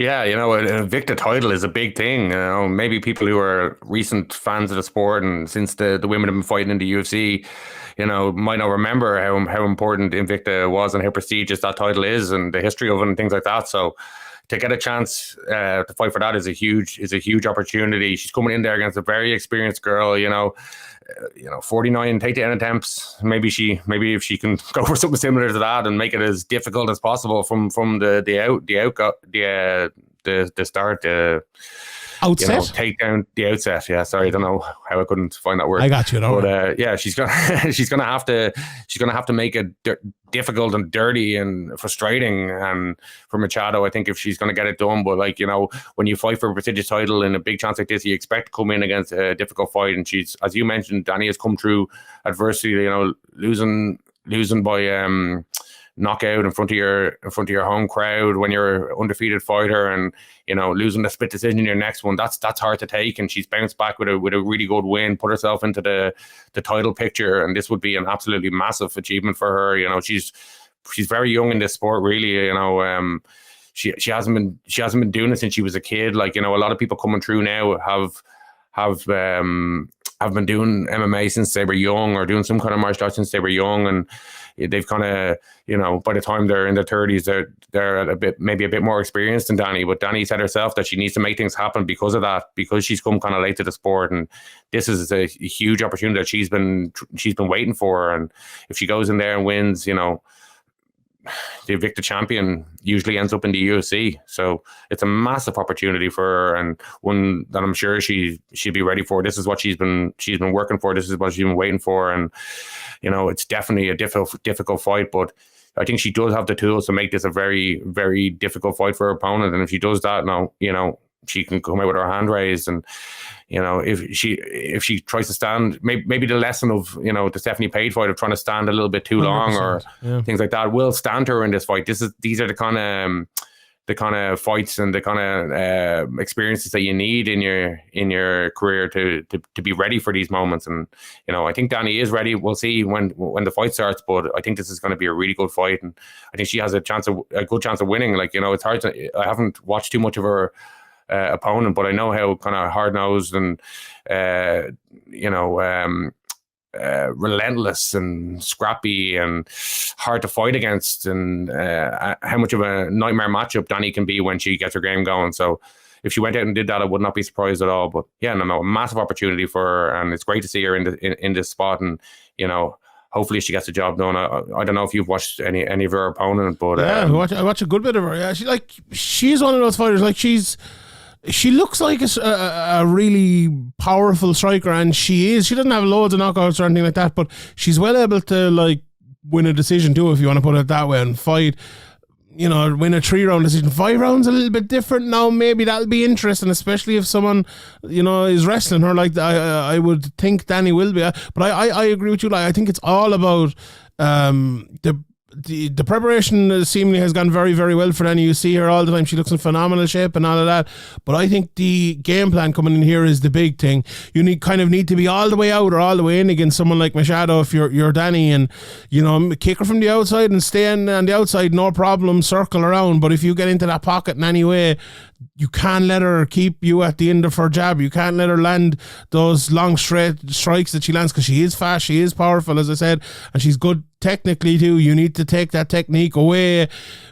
Yeah, an Invicta title is a big thing. Maybe people who are recent fans of the sport and since the women have been fighting in the UFC, might not remember how important Invicta was and how prestigious that title is and the history of it and things like that. So to get a chance to fight for that is a huge opportunity. She's coming in there against a very experienced girl, 49 takedown attempts. Maybe if she can go for something similar to that and make it as difficult as possible from the start. Outset? Takedown, the outset. Yeah, sorry, I don't know how I couldn't find that word. I got you. But yeah, she's gonna have to make it difficult and dirty and frustrating. And for Machado, I think if she's gonna get it done, but when you fight for a prestigious title in a big chance like this, you expect to come in against a difficult fight. And she's, as you mentioned, Danni has come through adversity. Losing by knockout in front of your home crowd when you're an undefeated fighter, and losing the split decision in your next one, that's hard to take. And she's bounced back with a really good win, put herself into the title picture, and this would be an absolutely massive achievement for her. She's very young in this sport, really. She hasn't been doing it since she was a kid. Like, a lot of people coming through now have been doing MMA since they were young, or doing some kind of martial arts since they were young, and they've kind of, by the time they're in their 30s, they're maybe a bit more experienced than Danni. But Danni said herself that she needs to make things happen because of that, because she's come kind of late to the sport, and this is a huge opportunity that she's been waiting for. And if she goes in there and wins, the Invicta champion usually ends up in the UFC, so it's a massive opportunity for her, and one that I'm sure she'd be ready for. This is what she's been working for. This is what she's been waiting for, and it's definitely a difficult fight. But I think she does have the tools to make this a very, very difficult fight for her opponent. And if she does that, now she can come out with her hand raised, and if she tries to stand, maybe the lesson of the Stephanie Page fight of trying to stand a little bit too long or things like that will stand her in this fight. These are the kind of fights and the kind of experiences that you need in your career to be ready for these moments. And I think Danni is ready. We'll see when the fight starts, but I think this is going to be a really good fight, and I think she has a good chance of winning. Like, it's hard to. I haven't watched too much of her opponent, but I know how kind of hard-nosed and relentless and scrappy and hard to fight against, and how much of a nightmare matchup Danni can be when she gets her game going. So if she went out and did that, I would not be surprised at all. But yeah, no, a massive opportunity for her, and it's great to see her in this spot. And hopefully she gets the job done. I don't know if you've watched any of her opponent, but I watch a good bit of her. Yeah, she's one of those fighters. Like, she looks like a really powerful striker, and she doesn't have loads of knockouts or anything like that, but she's well able to, like, win a decision too, if you want to put it that way, and fight, win a 3-round decision. 5 rounds a little bit different now. Maybe that'll be interesting, especially if someone is wrestling her like that. I would think Danni will be, but I agree with you. Like, I think it's all about the preparation seemingly has gone very, very well for Danni. You see her all the time. She looks in phenomenal shape and all of that. But I think the game plan coming in here is the big thing. You need to be all the way out or all the way in against someone like Machado if you're Danni, and kick her from the outside and stay on the outside, no problem, circle around. But if you get into that pocket in any way, you can't let her keep you at the end of her jab. You can't let her land those long straight strikes that she lands, because she is fast, she is powerful, as I said, and she's good technically too. You need to take that technique away,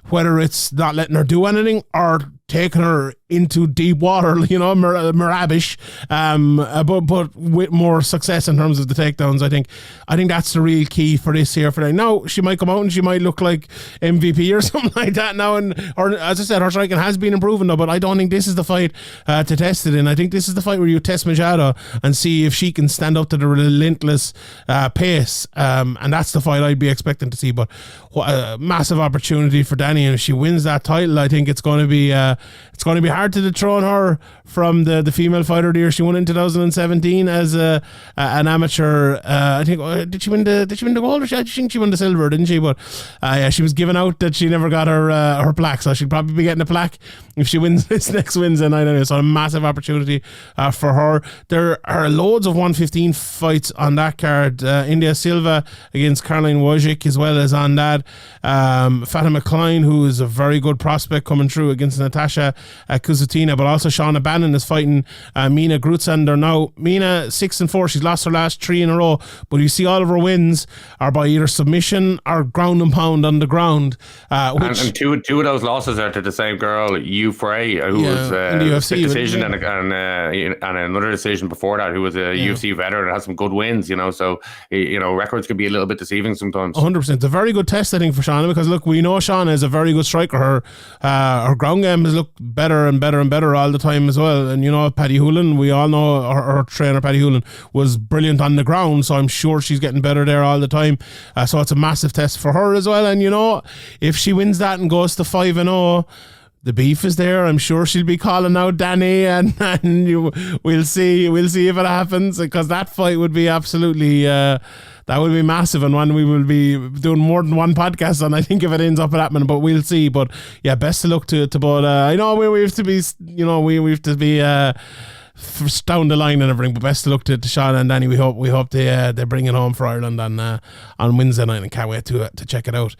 whether it's not letting her do anything or taking her into deep water, Merabish, but with more success in terms of the takedowns. I think that's the real key for this here. Now, she might come out and she might look like MVP or something like that now, or as I said, her striking has been improving though, but I don't think this is the fight to test it in. I think this is the fight where you test Machado and see if she can stand up to the relentless pace, and that's the fight I'd be expecting to see. But what a massive opportunity for Danni, and if she wins that title, I think it's going to be hard to dethrone her from the female fighter of the year. She won in 2017 as an amateur. I think did she win the gold? I think she won the silver, didn't she? But she was given out that she never got her plaque, so she'll probably be getting a plaque if she wins this next Wednesday night. Anyway, so a massive opportunity for her. There are loads of 115 fights on that card. India Silva against Caroline Wojcik, as well as on that Fatima Klein, who is a very good prospect coming through, against Natasha Kuzutina. But also Shauna Bannon is fighting Mina Grutsander. Now, Mina 6-4. She's lost her last 3 in a row, but you see all of her wins are by either submission or ground and pound on the ground. And two of those losses are to the same girl, Yu Frey, who was in the UFC decision, and another decision before that, who was a UFC veteran and has some good wins. So records can be a little bit deceiving sometimes. 100%. It's a very good test, I think, for Shauna, because look, we know Shauna is a very good striker. Her ground game has looked better and better and better all the time as well. And Paddy Hoolan, we all know her trainer Paddy Hoolan was brilliant on the ground, so I'm sure she's getting better there all the time. So it's a massive test for her as well. And if she wins that and goes to 5-0, the beef is there. I'm sure she'll be calling out Danni, and we'll see if it happens, because that fight would be absolutely that would be massive, and one we will be doing more than one podcast on, I think, if it ends up happening. But we'll see. But yeah, best of luck to both. I know we have to be, we have to be down the line and everything, but best of luck to Sean and Danni. We hope they bring it home for Ireland on Wednesday night, and can't wait to check it out.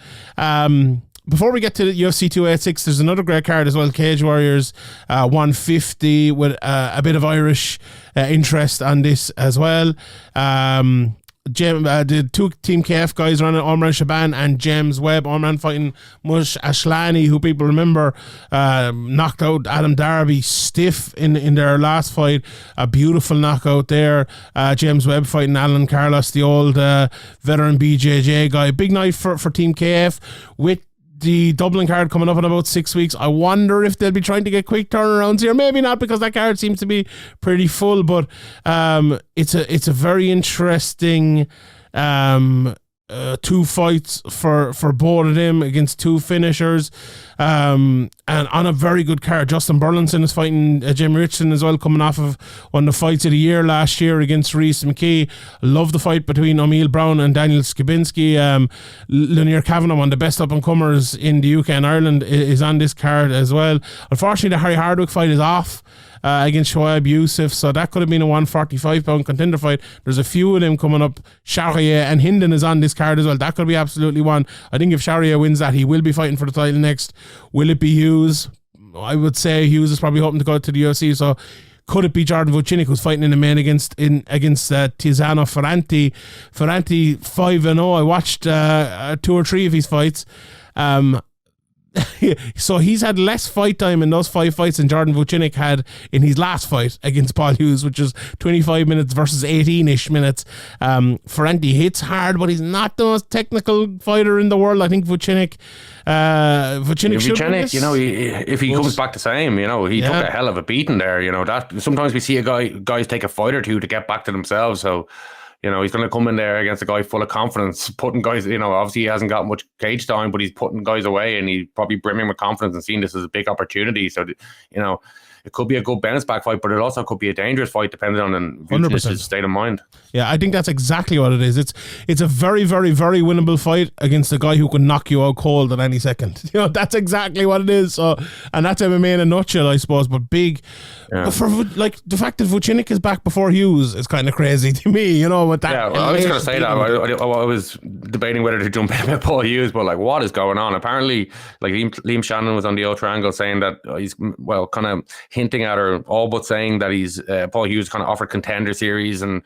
Before we get to the UFC 286, there's another great card as well. Cage Warriors 150 with a bit of Irish interest on this as well. The two Team KF guys running, Omran Shaban and James Webb. Omran fighting Mush Ashlani, who people remember knocked out Adam Darby stiff in their last fight. A beautiful knockout there. James Webb fighting Alan Carlos, the old veteran BJJ guy. Big night for Team KF with the Dublin card coming up in about 6 weeks. I wonder if they'll be trying to get quick turnarounds here. Maybe not, because that card seems to be pretty full. But it's a very interesting two fights for both of them against two finishers, and on a very good card. Justin Burlinson is fighting Jim Richardson as well, coming off of one of the fights of the year last year against Reese McKee. Love the fight between O'Meal Brown and Daniel Skibinski. Lanier Kavanagh, one of the best up-and-comers in the UK and Ireland, is on this card as well. Unfortunately, the Harry Hardwick fight is off against Shoaib Youssef, so that could have been a 145-pound contender fight. There's a few of them coming up. Sharia and Hinden is on this card as well. That could be absolutely one. I think if Sharia wins that, he will be fighting for the title next. Will it be Hughes? I would say Hughes is probably hoping to go to the UFC, so could it be Jordan Vucinic, who's fighting in the main against Tiziano Ferranti? Ferranti 5-0. I watched 2 or 3 of his fights. So he's had less fight time in those 5 fights than Jordan Vucinic had in his last fight against Paul Hughes, which is 25 minutes versus 18-ish minutes. Ferranti hits hard, but he's not the most technical fighter in the world. I think Vucinic should, you know, if he comes back the same, you know, he took a hell of a beating there. You know, that sometimes we see guys take a fight or two to get back to themselves. So, you know, he's going to come in there against a guy full of confidence, putting guys, you know, obviously he hasn't got much cage time, but he's putting guys away, and he's probably brimming with confidence and seeing this as a big opportunity. So, you know, it could be a good bounce back fight, but it also could be a dangerous fight depending on his state of mind. Yeah, I think that's exactly what it is. It's a very, very, very winnable fight against a guy who can knock you out cold at any second. You know, that's exactly what it is. So, and that's MMA in a nutshell, I suppose. But big, for like the fact that Vucinic is back before Hughes is kind of crazy to me. You know, with that. Yeah, well, I was going to say that. I was debating whether to jump in with Paul Hughes, but like, what is going on? Apparently, like Liam Shannon was on the old triangle saying that he's kind of hinting at, or all but saying that he's Paul Hughes kind of offered contender series, and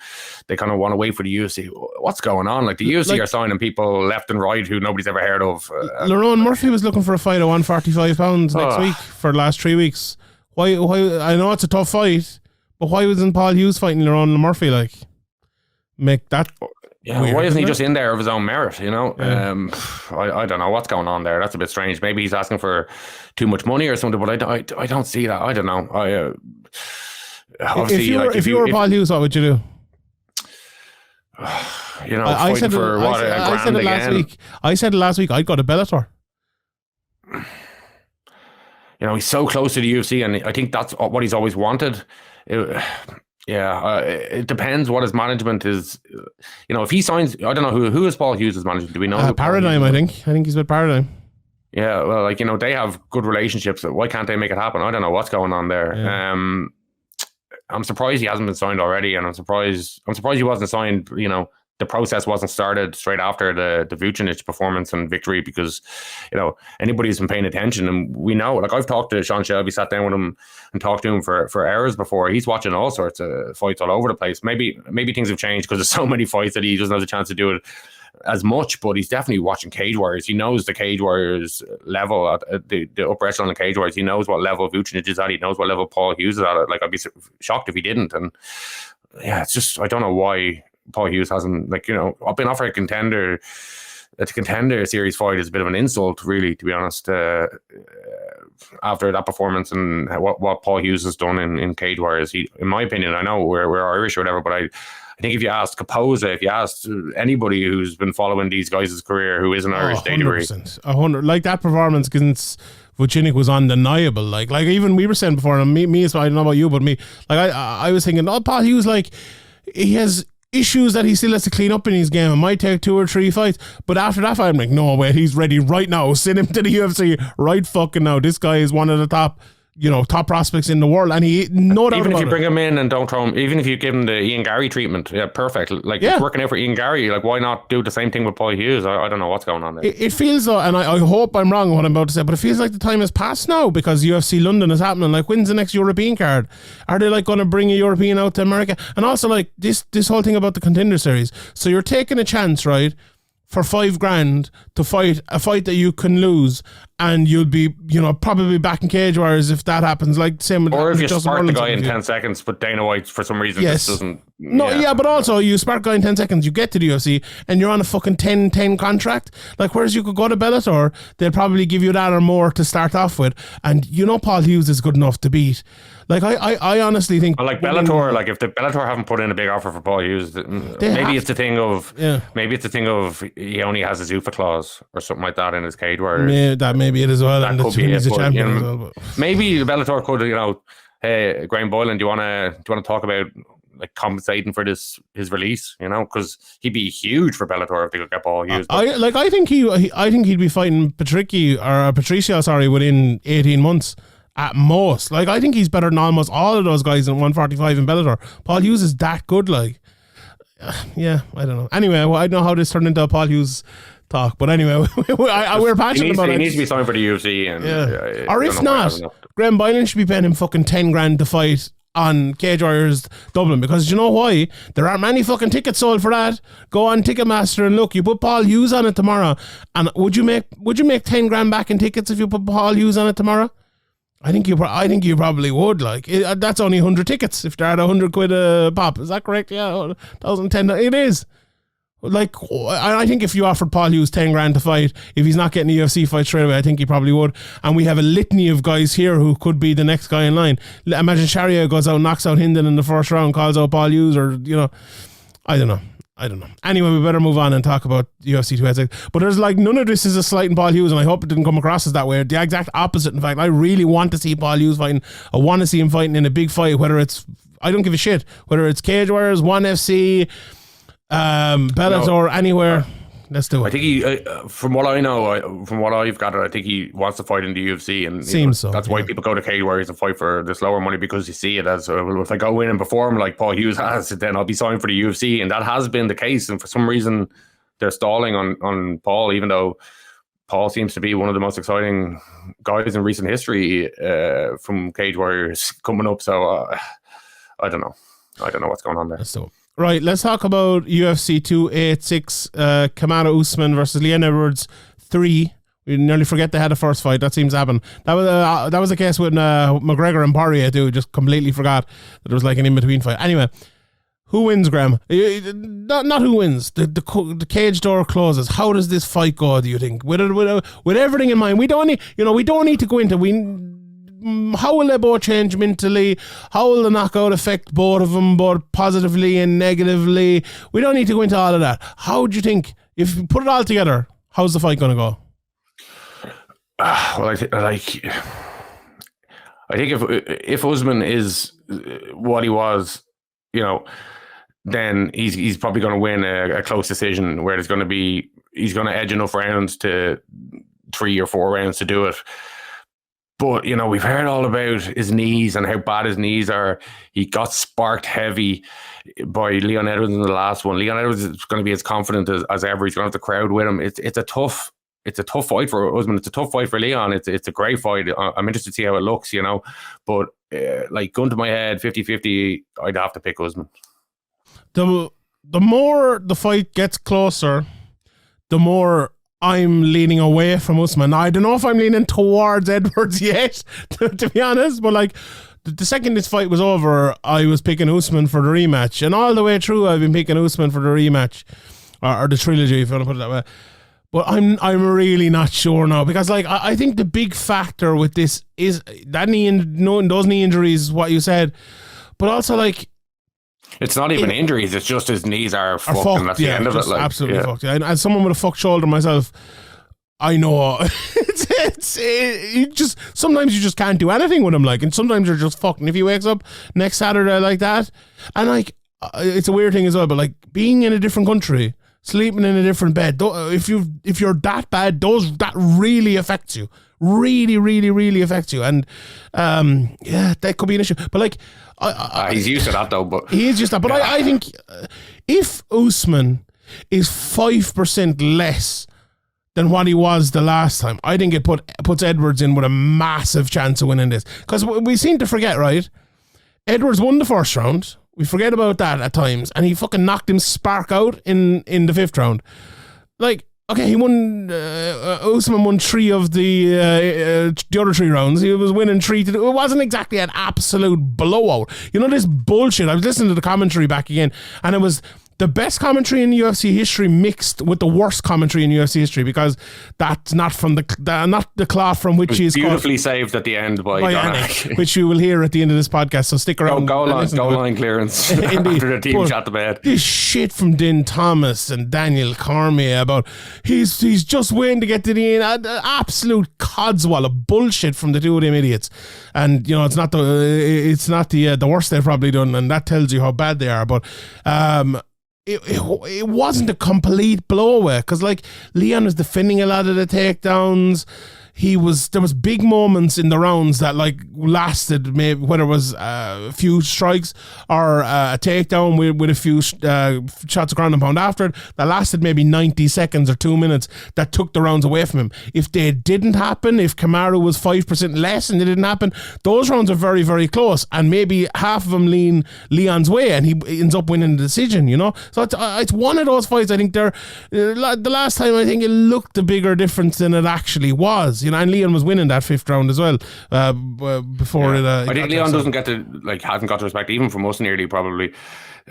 they kind of want to wait for the UFC. What's going on? Like, the UFC are signing people left and right who nobody's ever heard of. Lerone Murphy was looking for a fight at 145 pounds next week for the last 3 weeks. Why? I know it's a tough fight, but why wasn't Paul Hughes fighting Lerone Murphy? Like, make that. Yeah, weird, why isn't he just in there of his own merit? You know, I don't know what's going on there. That's a bit strange. Maybe he's asking for too much money or something, but I don't see that. I don't know. Obviously, if you were Paul Hughes, what would you do? You know, I said for what, I said it last week. I said it last week. I'd go to Bellator. You know, he's so close to the UFC, and I think that's what he's always wanted. It depends what his management is. You know, if he signs, I don't know who is Paul Hughes' management. Do we know? Paradigm, I think he's with Paradigm. Yeah, well, like, you know, they have good relationships. Why can't they make it happen? I don't know what's going on there. Yeah. I'm surprised he hasn't been signed already, and I'm surprised he wasn't signed. You know, the process wasn't started straight after the Vucinic performance and victory, because, you know, anybody who's been paying attention, and we know, like, I've talked to Sean Shelby, sat down with him and talked to him for hours before. He's watching all sorts of fights all over the place. Maybe things have changed because there's so many fights that he doesn't have the chance to do it as much, but he's definitely watching Cage Warriors. He knows the Cage Warriors level at the upper echelon of Cage Warriors. He knows what level Vucinic is at. He knows what level Paul Hughes is at. Like, I'd be shocked if he didn't. And yeah, it's just, I don't know why Paul Hughes hasn't, like, you know, I've been offered a contender series fight is a bit of an insult, really, to be honest, after that performance and what Paul Hughes has done in Cage Warriors. He, in my opinion, I know we're Irish or whatever, but I I think if you asked Kapoza, if you asked anybody who's been following these guys' career who isn't Irish, they'd agree. 100%. Like that performance against Vucinic was undeniable. Like even we were saying before, and me as well, I don't know about you, but me, like I was thinking, Paul Hughes, like he has issues that he still has to clean up in his game. It might take 2 or 3 fights, but after that fight, I'm like, no way, he's ready right now. Send him to the UFC right fucking now. This guy is one of the top prospects in the world, and he no doubt even about if you bring him in and don't throw him, even if you give him the Ian Gary treatment, perfect. Like it's working out for Ian Gary. Like why not do the same thing with Paul Hughes? I don't know what's going on there. It feels though, and I hope I'm wrong in what I'm about to say, but it feels like the time has passed now because UFC London is happening. Like when's the next European card? Are they like going to bring a European out to America? And also like this whole thing about the Contender Series. So you're taking a chance, right, for $5,000 to fight a fight that you can lose, and you'll be, probably back in Cage Warriors if that happens. Like same with, or if you spark the guy in 10 seconds, but Dana White for some reason just doesn't. But also you spark a guy in 10 seconds, you get to the UFC, and you're on a fucking 10-10 contract. Like whereas you could go to Bellator, they'll probably give you that or more to start off with, and Paul Hughes is good enough to beat. Like I honestly think. Well, like Bellator, like if the Bellator haven't put in a big offer for Paul Hughes, maybe it's the thing of he only has a Zuffa clause or something like that in his cage where maybe it as well. That and could be he's it, a champion as well. But. Maybe Bellator could, hey, Graeme Boylan, do you want to talk about like compensating for his release? Because he'd be huge for Bellator if they could get Paul Hughes. I think he'd be fighting Patricio, within 18 months. At most. Like, I think he's better than almost all of those guys in 145 in Bellator. Paul Hughes is that good, like. I don't know. Anyway, I don't know how this turned into a Paul Hughes talk, but anyway, we're passionate about it. He needs to be signed for the UFC. Or if not, Graeme Boylan should be paying him fucking $10,000 to fight on Cage Warriors Dublin, because you know why? There aren't many fucking tickets sold for that. Go on Ticketmaster and look. You put Paul Hughes on it tomorrow, and would you make $10,000 back in tickets if you put Paul Hughes on it tomorrow? I think you probably would. Like that's only 100 tickets if they're at £100 a pop. Is that correct? Yeah, 1,010. It is. Like I think if you offered Paul Hughes $10,000 to fight, if he's not getting a UFC fight straight away, I think he probably would. And we have a litany of guys here who could be the next guy in line. Imagine Sharia goes out, knocks out Hinden in the first round, calls out Paul Hughes, or I don't know. Anyway, we better move on and talk about UFC 286. But there's like none of this is a slight in Paul Hughes, and I hope it didn't come across as that way. The exact opposite. In fact, I really want to see Paul Hughes fighting. I want to see him fighting in a big fight, whether it's, I don't give a shit, whether it's Cage Warriors, 1FC, Bellator, anywhere. Let's do it. I think he, from what I know, from what I've gathered, I think he wants to fight in the UFC, and that's why people go to Cage Warriors and fight for this lower money, because you see it as if I go in and perform like Paul Hughes has, then I'll be signed for the UFC, and that has been the case. And for some reason, they're stalling on Paul, even though Paul seems to be one of the most exciting guys in recent history from Cage Warriors coming up. So I don't know what's going on there. Let's do it. Right, let's talk about UFC 286, Kamaru Usman versus Leon Edwards 3. We nearly forget they had a first fight. That seems to happen. That was the case with McGregor and Poirier too. Just completely forgot that there was like an in-between fight. Anyway, who wins, Graeme? Not who wins. The cage door closes. How does this fight go, do you think? With everything in mind, we don't need to go into how will they both change mentally? How will the knockout affect both of them, both positively and negatively? We don't need to go into all of that. How do you think, if you put it all together, how's the fight going to go? Well, I think if Usman is what he was, then he's probably going to win a close decision where he's going to edge enough rounds to 3 or 4 rounds to do it. But, we've heard all about his knees and how bad his knees are. He got sparked heavy by Leon Edwards in the last one. Leon Edwards is going to be as confident as ever. He's going to have the crowd with him. It's a tough fight for Usman. It's a tough fight for Leon. It's a great fight. I'm interested to see how it looks, But gun to my head, 50-50, I'd have to pick Usman. The more the fight gets closer, the more I'm leaning away from Usman. I don't know if I'm leaning towards Edwards yet, to be honest, but like the second this fight was over, I was picking Usman for the rematch, and all the way through I've been picking Usman for the rematch, or the trilogy, if you want to put it that way. But I'm really not sure now, because like I think the big factor with this is that those knee injuries, what you said, but also like It's not even injuries. It's just his knees are fucked, and that's the end of it. Like, absolutely fucked. And as someone with a fucked shoulder myself, I know it just sometimes you just can't do anything with him. Like, and sometimes you're just fucked. And if he wakes up next Saturday like that, and like it's a weird thing as well, but like being in a different country, sleeping in a different bed, if you're that bad, that really affects you. Really, really, really affects you. And that could be an issue. But like he's used to that though. But he is used to that. But I think if Usman is 5% less than what he was the last time, I think it puts Edwards in with a massive chance of winning this. Because we seem to forget, right? Edwards won the first round. We forget about that at times, and he fucking knocked him spark out in the 5th round. Like, okay, he won. Usman won 3 of the other 3 rounds. He was winning 3-2. It wasn't exactly an absolute blowout. You know this bullshit. I was listening to the commentary back again, and it was the best commentary in UFC history mixed with the worst commentary in UFC history, because that's not from not the cloth from which he is beautifully saved at the end by Anik, which you will hear at the end of this podcast. So stick around. Goal line clearance after the team shot the bed. This shit from Din Thomas and Daniel Cormier about he's just waiting to get to the end. Absolute codswallop of bullshit from the 2 of them idiots. And you know it's not the worst they've probably done, and that tells you how bad they are. But it wasn't a complete blowout, because like Leon was defending a lot of the takedowns. There was big moments in the rounds that like lasted, maybe whether it was a few strikes or a takedown with a few shots of ground and pound after it, that lasted maybe 90 seconds or 2 minutes, that took the rounds away from him. If they didn't happen, if Kamaru was 5% less and they didn't happen, those rounds are very, very close, and maybe half of them lean Leon's way and he ends up winning the decision, you know. So it's one of those fights. I think the last time I think it looked a bigger difference than it actually was, you know, and Leon was winning that 5th round as well before it. I think Leon hasn't got the respect even from us nearly probably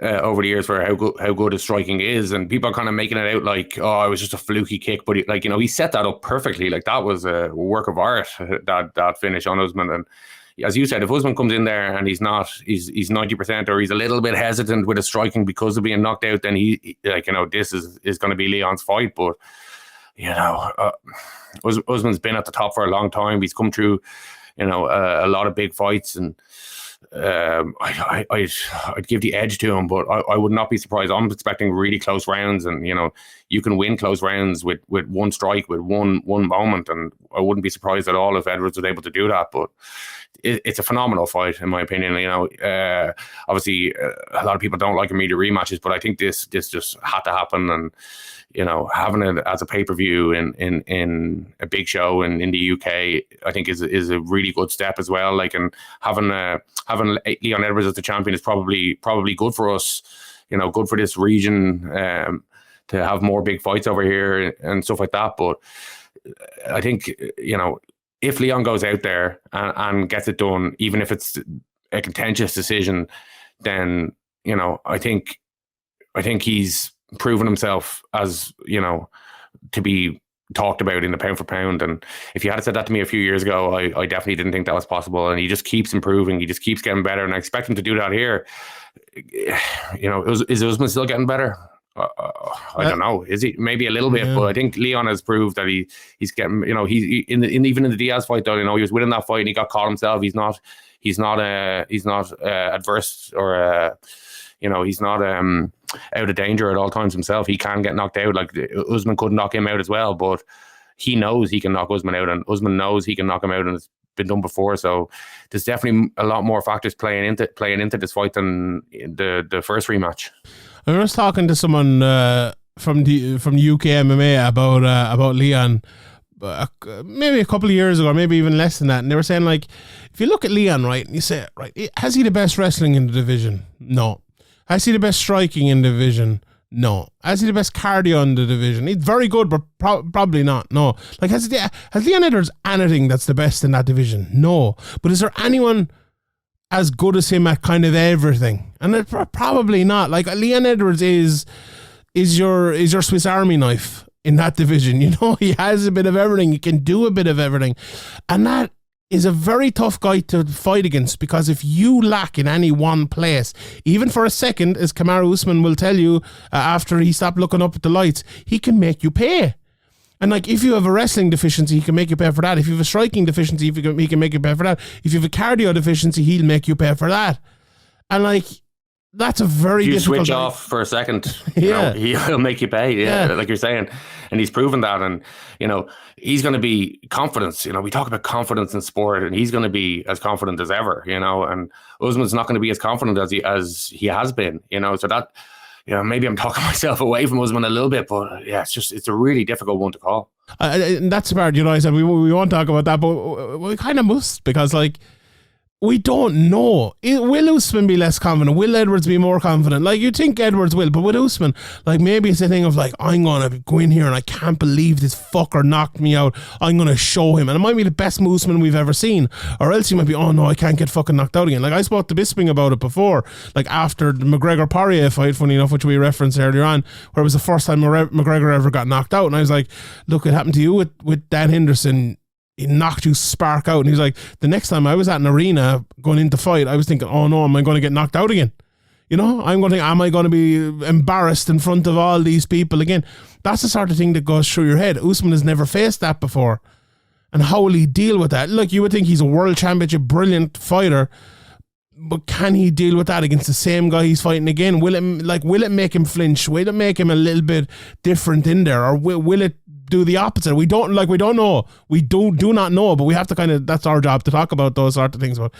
over the years for how good his striking is, and people are kind of making it out like, oh, it was just a fluky kick, but he set that up perfectly. Like that was a work of art, that finish on Usman. And as you said, if Usman comes in there and he's 90% or he's a little bit hesitant with his striking because of being knocked out, then this is going to be Leon's fight. But Usman's been at the top for a long time. He's come through, a lot of big fights, and I'd give the edge to him, but I would not be surprised. I'm expecting really close rounds, and you can win close rounds with one strike, with one moment, and I wouldn't be surprised at all if Edwards was able to do that. But it's a phenomenal fight, in my opinion. Obviously, a lot of people don't like immediate rematches, but I think this just had to happen, and having it as a pay-per-view in a big show in the UK, I think is a really good step as well. Like, and having Leon Edwards as the champion is probably good for us, good for this region, to have more big fights over here and stuff like that. But I think, if Leon goes out there and gets it done, even if it's a contentious decision, then, I think he's proven himself as, to be talked about in the pound for pound. And if you had said that to me a few years ago, I definitely didn't think that was possible. And he just keeps improving. He just keeps getting better. And I expect him to do that here. Is Usman still getting better? I don't know. Is he? Maybe a little bit, but I think Leon has proved that he's getting. Even in the Diaz fight, though, he was winning that fight and he got caught himself. He's not adverse, or he's not out of danger at all times himself. He can get knocked out. Like Usman could knock him out as well, but he knows he can knock Usman out, and Usman knows he can knock him out, and it's been done before. So there's definitely a lot more factors playing into this fight than the first rematch. I was talking to someone from UK MMA about Leon maybe a couple of years ago, maybe even less than that, and they were saying, like, if you look at Leon, right, and you say, right, has he the best wrestling in the division? No. Has he the best striking in the division? No. Has he the best cardio in the division? He's very good, but probably not. No. Like, has Leon Edwards anything that's the best in that division? No. But is there anyone as good as him at kind of everything? And it's probably not. Like, Leon Edwards is your Swiss Army knife in that division. He has a bit of everything. He can do a bit of everything, and that is a very tough guy to fight against, because if you lack in any one place, even for a second, as Kamaru Usman will tell you after he stopped looking up at the lights, he can make you pay. And like, if you have a wrestling deficiency, he can make you pay for that. If you have a striking deficiency, he can make you pay for that. If you have a cardio deficiency, he'll make you pay for that. And like, that's a very difficult. You switch off for a second, he'll make you pay. Yeah, like you're saying. And he's proven that. And, you know, he's going to be confidence. You know, we talk about confidence in sport, and he's going to be as confident as ever, you know, and Usman's not going to be as confident as he has been, you know, so that, you know, maybe I'm talking myself away from Usman a little bit, but yeah, it's a really difficult one to call. And that's part, you know, I said we won't talk about that, but we kind of must, because like, we don't know. Will Usman be less confident? Will Edwards be more confident? Like, you think Edwards will, but with Usman, like, maybe it's a thing of like, I'm going to go in here and I can't believe this fucker knocked me out. I'm going to show him. And it might be the best Usman we've ever seen. Or else he might be, oh no, I can't get fucking knocked out again. Like, I spoke to Bisping about it before, like after the McGregor-Poirier fight, funny enough, which we referenced earlier on, where it was the first time McGregor ever got knocked out. And I was like, look, it happened to you with Dan Henderson. He knocked you spark out. And he's like, the next time I was at an arena going into fight, I was thinking, oh no, am I going to get knocked out again? You know, I'm going to think, am I going to be embarrassed in front of all these people again? That's the sort of thing that goes through your head. Usman has never faced that before. And how will he deal with that? Look, you would think he's a world championship, brilliant fighter, but can he deal with that against the same guy he's fighting again? Will it make him flinch? Will it make him a little bit different in there? Or will it do the opposite? We don't know. We do not know, but we have to kind of, that's our job to talk about those sort of things. But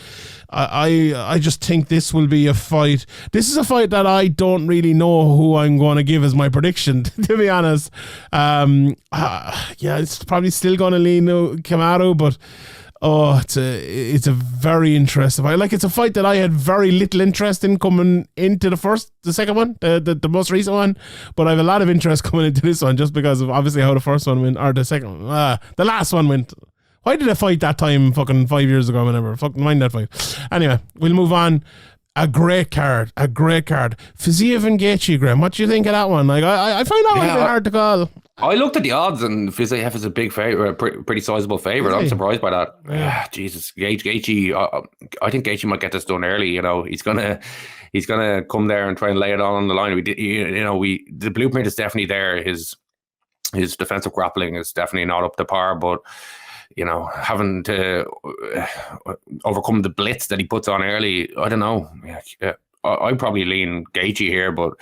I just think this will be a fight. This is a fight that I don't really know who I'm going to give as my prediction, to be honest. It's probably still going to lean Kamaru, but it's a very interesting fight. Like, it's a fight that I had very little interest in coming into the second one, the most recent one, but I have a lot of interest coming into this one, just because of obviously how the first one went, or the second one, the last one went. Why did I fight that time fucking 5 years ago, whenever? Fucking mind that fight. Anyway, we'll move on. A great card. Fiziev and Gaethje, Graeme. What do you think of that one? Like, I find that one a bit hard to call. I looked at the odds, and Fiziev is a big favorite, pretty sizable favorite. I'm surprised by that. Yeah, Jesus, Gaethje. I think Gaethje might get this done early. You know, he's gonna come there and try and lay it all on the line. The blueprint is definitely there. His defensive grappling is definitely not up to par, but, you know, having to overcome the blitz that he puts on early, I don't know. I'd probably lean Gaethje here, but,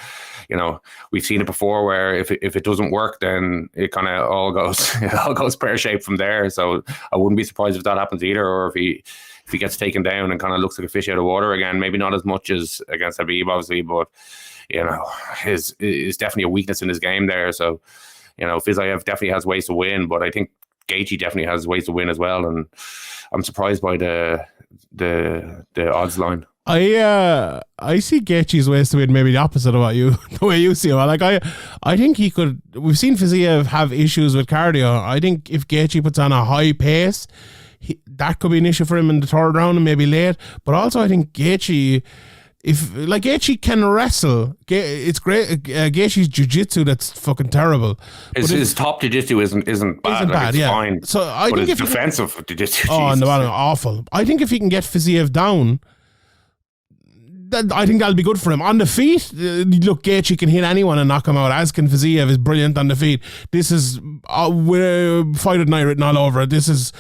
you know, we've seen it before where if it doesn't work, then it kind of all goes pear-shaped from there. So I wouldn't be surprised if that happens either, or if he gets taken down and kind of looks like a fish out of water again. Maybe not as much as against Habib, obviously, but, you know, is definitely a weakness in his game there. So, you know, Fiziev definitely has ways to win, but I think Gaethje definitely has ways to win as well, and I'm surprised by the odds line. I see Gaethje's ways to win maybe the opposite of the way you see him. Like, I think he could. We've seen Fiziev have issues with cardio. I think if Gaethje puts on a high pace, that could be an issue for him in the third round and maybe late. But also, I think Gaethje, Gaethje can wrestle. It's great. Gaethje's jiu-jitsu, that's fucking terrible. His top jiu-jitsu isn't bad. It's fine. So I think his defensive jiu-jitsu. Oh, no, awful. I think if he can get Fiziev down, I think that'll be good for him. On the feet, look, Gaethje can hit anyone and knock him out, as can Fiziev, is brilliant on the feet. This is Fight at Night written all over it. This is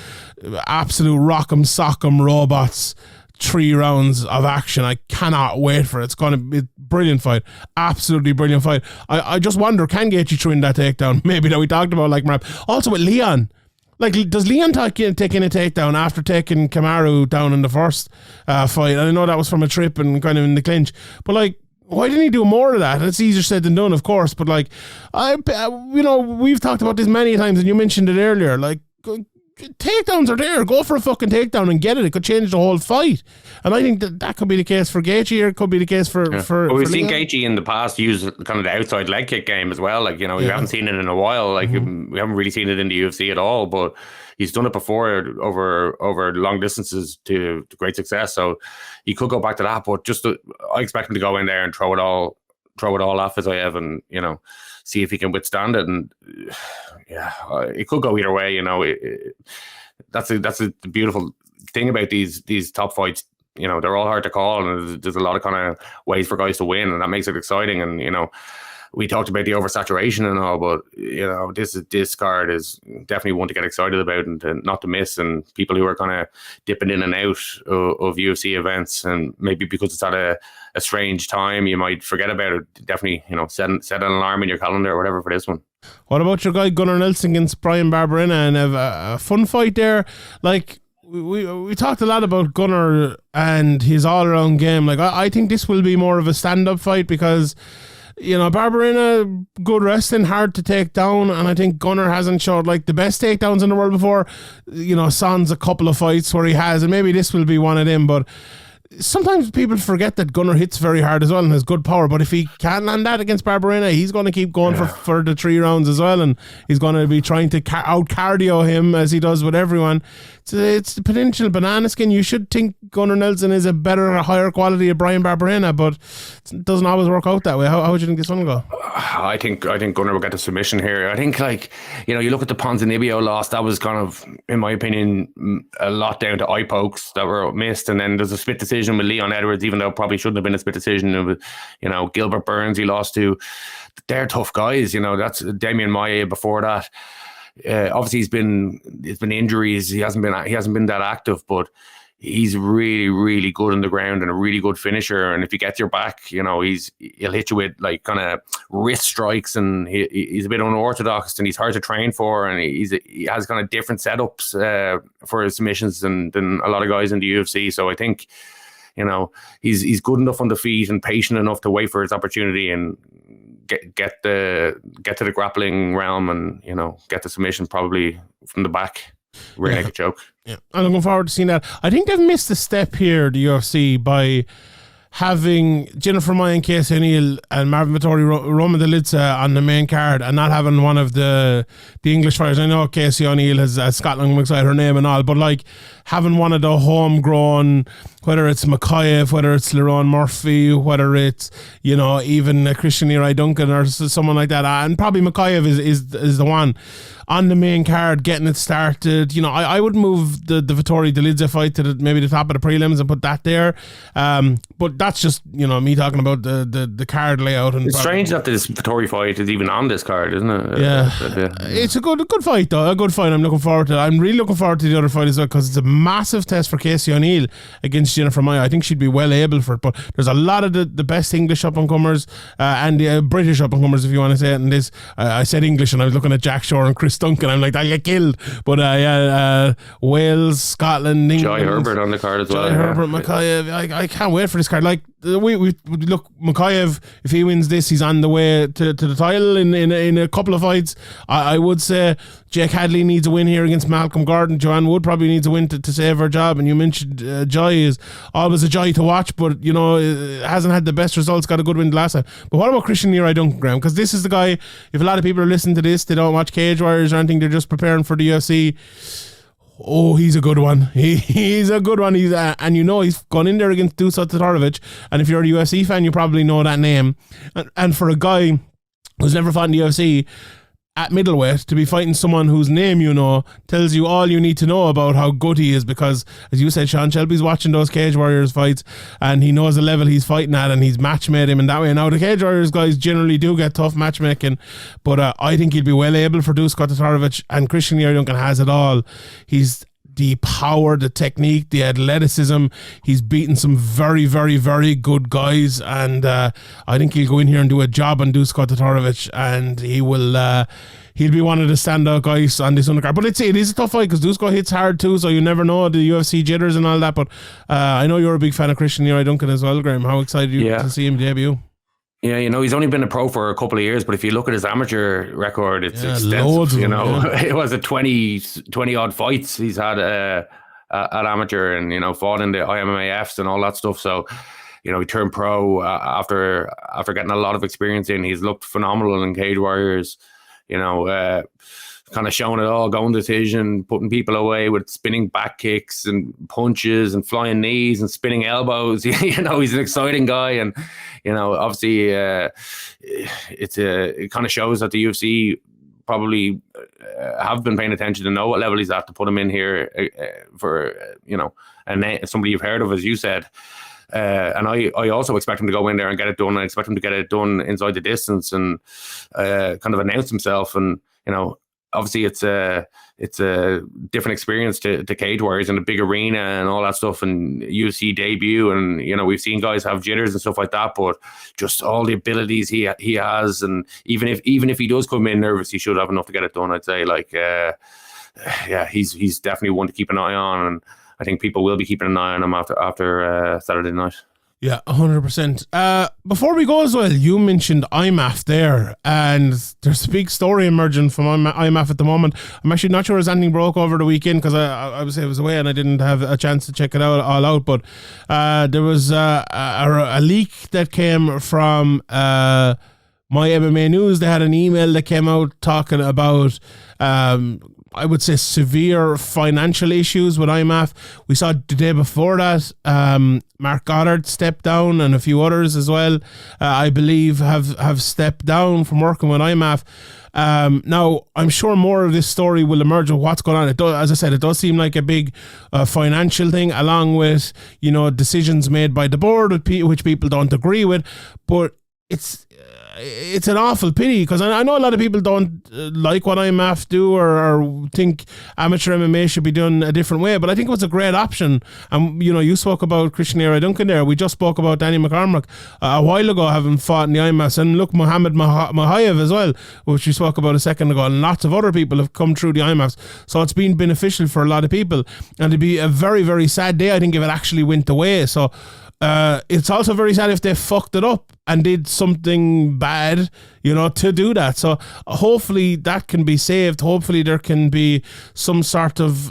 absolute rock'em sock'em robots. 3 rounds of action. I cannot wait for it. It's going to be a brilliant fight. Absolutely brilliant fight. I just wonder, can Gaethje throw in that takedown? Maybe that we talked about, like Merab. Also with Leon. Like, does Leon take in a takedown after taking Kamaru down in the first fight? I know that was from a trip and kind of in the clinch. But, like, why didn't he do more of that? It's easier said than done, of course. But, like, we've talked about this many times, and you mentioned it earlier. Like, takedowns are there. Go for a fucking takedown and get it. It could change the whole fight. And I think that could be the case for Gaethje, or it could be the case for we've seen Gaethje in the past use kind of the outside leg kick game as well. Like, you know, you haven't seen it in a while. Like, we haven't really seen it in the UFC at all, but he's done it before over long distances to great success. So he could go back to that, but I expect him to go in there and throw it all off Fiziev, and, you know, see if he can withstand it. And it could go either way. You know, that's a beautiful thing about these top fights, they're all hard to call, and there's a lot of kind of ways for guys to win, and that makes it exciting. And we talked about the oversaturation and all, but this card is definitely one to get excited about and not to miss. And people who are kind of dipping in and out of UFC events, and maybe because it's at a strange time, you might forget about it. Definitely, set an alarm in your calendar or whatever for this one. What about your guy Gunnar Nelson against Brian Barberena, and have a fun fight there? Like, we talked a lot about Gunnar and his all-around game. Like, I think this will be more of a stand-up fight because Barberena, good wrestling, hard to take down, and I think Gunnar hasn't showed like the best takedowns in the world before. Sans a couple of fights where he has, and maybe this will be one of them, but sometimes people forget that Gunnar hits very hard as well and has good power, but if he can't land that against Barberena, he's going to keep going for the 3 rounds as well, and he's going to be trying to out cardio him as he does with everyone. It's the potential banana skin. You should think Gunnar Nelson is a better, higher quality of Brian Barberena, but it doesn't always work out that way. How would you think this one will go? I think Gunnar will get the submission here. I think, you look at the Ponzinibbio loss, that was kind of, in my opinion, a lot down to eye pokes that were missed, and then there's a split decision with Leon Edwards, even though it probably shouldn't have been a split decision. With, Gilbert Burns he lost to. They're tough guys. That's Damian Maia before that. Obviously it's been injuries. He hasn't been that active, but he's really, really good on the ground and a really good finisher. And if he gets your back, he'll hit you with like kind of wrist strikes, and he's a bit unorthodox, and he's hard to train for, and he has kind of different setups for his submissions than a lot of guys in the UFC. So I think he's good enough on the feet and patient enough to wait for his opportunity and get to the grappling realm, and get the submission probably from the back. Really make a joke. Yeah, I'm looking forward to seeing that. I think they've missed a step here, the UFC, by having Jennifer Maia and Casey O'Neill and Marvin Vettori, Roman Delica on the main card, and not having one of the English fighters. I know Casey O'Neill has Scotland beside her name and all, but like having one of the homegrown, whether it's Makayev, whether it's Lerone Murphy, whether it's even Christian Eri Duncan or someone like that, and probably Makayev is the one on the main card, getting it started. I would move the Vettori Delica fight to maybe the top of the prelims and put that there. But that's just me talking about the card layout. And it's strange that this Vettori fight is even on this card, isn't it? Yeah, it's a good fight though. A good fight. I'm looking forward to it. I'm really looking forward to the other fight as well, because it's a massive test for Casey O'Neill against Jennifer Maia. I think she'd be well able for it. But there's a lot of the best English up and comers and the British up and comers, if you want to say it. And this, I said English, and I was looking at Jack Shore and Chris Duncan. I'm like, I get killed. But Wales, Scotland, England. Joy Herbert on the card as well. Joy Herbert, Makayev. I can't wait for this card. Like, we look, Makayev, if he wins this, he's on the way to the title in a couple of fights. I would say Jake Hadley needs a win here against Malcolm Gordon. Joanne Wood probably needs a win to save her job. And you mentioned Joy is always a joy to watch, but hasn't had the best results. Got a good win last time. But what about Christian Eri Duncan, Graeme? Because this is the guy. If a lot of people are listening to this, they don't watch Cage Warriors or anything. They're just preparing for the UFC. Oh, he's a good one. He's a good one. He's he's gone in there against Dusan Todorovic, and if you're a UFC fan, you probably know that name. And for a guy who's never fought in the UFC at middleweight, to be fighting someone whose name tells you all you need to know about how good he is, because as you said, Sean Shelby's watching those Cage Warriors fights and he knows the level he's fighting at, and he's match-made him in that way. Now the Cage Warriors guys generally do get tough matchmaking, but I think he'll be well able for Dusan Todorovic, and Christian Eri Duncan has it all. He's the power, the technique, the athleticism. He's beaten some very, very, very good guys, and I think he'll go in here and do a job on Dusan Todorovic, and he will. He'll be one of the standout guys on this undercard. But it is a tough fight, because Dusan hits hard too, so you never know the UFC jitters and all that. But I know you're a big fan of Christian Eri Duncan as well, Graeme. How excited are you to see him debut? Yeah, he's only been a pro for a couple of years, but if you look at his amateur record, it's extensive. Loads of them, It was 20 odd fights he's had at amateur, and fought in the IMMAFs and all that stuff. So he turned pro after getting a lot of experience in. He's looked phenomenal in Cage Warriors. Kind of showing it all, going decision, putting people away with spinning back kicks and punches and flying knees and spinning elbows. He's an exciting guy, and obviously it kind of shows that the UFC probably have been paying attention to know what level he's at to put him in here for, and somebody you've heard of, as you said. And I also expect him to go in there and get it done. I expect him to get it done inside the distance and kind of announce himself. And, obviously it's a different experience to Cage Warriors in a big arena and all that stuff, and UFC debut, and we've seen guys have jitters and stuff like that, but just all the abilities he has, and even if he does come in nervous, he should have enough to get it done. I'd say, he's definitely one to keep an eye on, and I think people will be keeping an eye on him after Saturday night. Yeah, 100%. Before we go as well, you mentioned IMAF there, and there's a big story emerging from IMAF at the moment. I'm actually not sure there's anything broke over the weekend because I was away and I didn't have a chance to check it all out. But there was a leak that came from My MMA News. They had an email that came out talking about I would say severe financial issues with IMAF. We saw the day before that Mark Goddard stepped down, and a few others as well, I believe, have stepped down from working with IMAF. Now, I'm sure more of this story will emerge of what's going on. It does, as I said, it does seem like a big financial thing, along with decisions made by the board which people don't agree with. But it's an awful pity, because I know a lot of people don't like what IMAF do or think amateur MMA should be done a different way, but I think it was a great option. And you spoke about Christian Era Duncan there. We just spoke about Danny McCormack a while ago having fought in the IMAFs, and look, Mohammed Mahayev as well, which we spoke about a second ago, and lots of other people have come through the IMAFs. So it's been beneficial for a lot of people, and it'd be a very, very sad day, I think, if it actually went away. So it's also very sad if they fucked it up and did something bad, to do that. So hopefully that can be saved. Hopefully there can be some sort of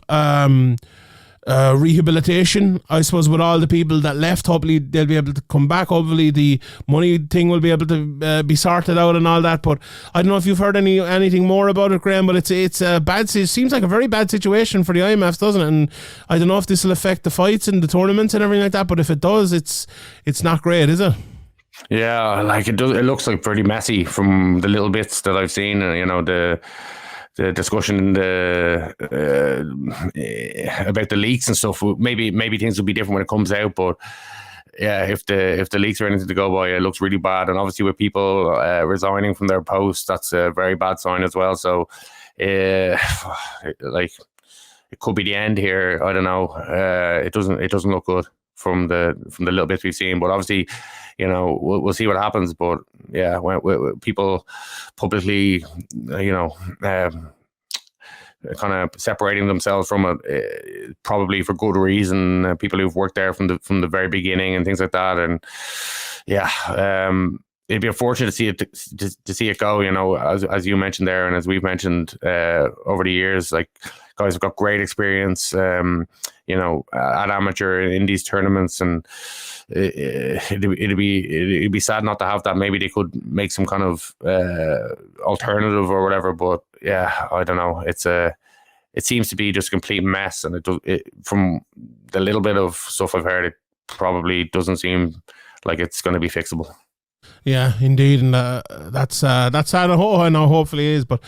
rehabilitation, I suppose, with all the people that left. Hopefully they'll be able to come back. Hopefully the money thing will be able to be sorted out and all that. But I don't know if you've heard anything more about it, Graeme, but it's a bad. It seems like a very bad situation for the IMFs, doesn't it? And I don't know if this will affect the fights and the tournaments and everything like that, but if it does, it's not great, is it? Yeah, it does. It looks like pretty messy from the little bits that I've seen. The discussion about the leaks and stuff. Maybe things will be different when it comes out, but yeah, if the leaks are anything to go by, it looks really bad. And obviously with people resigning from their posts, that's a very bad sign as well. So it could be the end here. I don't know. It doesn't look good from the little bits we've seen, but obviously, we'll see what happens. But yeah, when people publicly, kind of separating themselves from it, probably for good reason. People who've worked there from the very beginning and things like that, and yeah, it'd be unfortunate to see it go. As you mentioned there, and as we've mentioned over the years, like, guys have got great experience, at amateur in these tournaments, and it'd be sad not to have that. Maybe they could make some kind of alternative or whatever. But yeah, I don't know. It seems to be just a complete mess, and from the little bit of stuff I've heard, it probably doesn't seem like it's going to be fixable. Yeah, indeed, and that's sad. I know, hopefully it is, but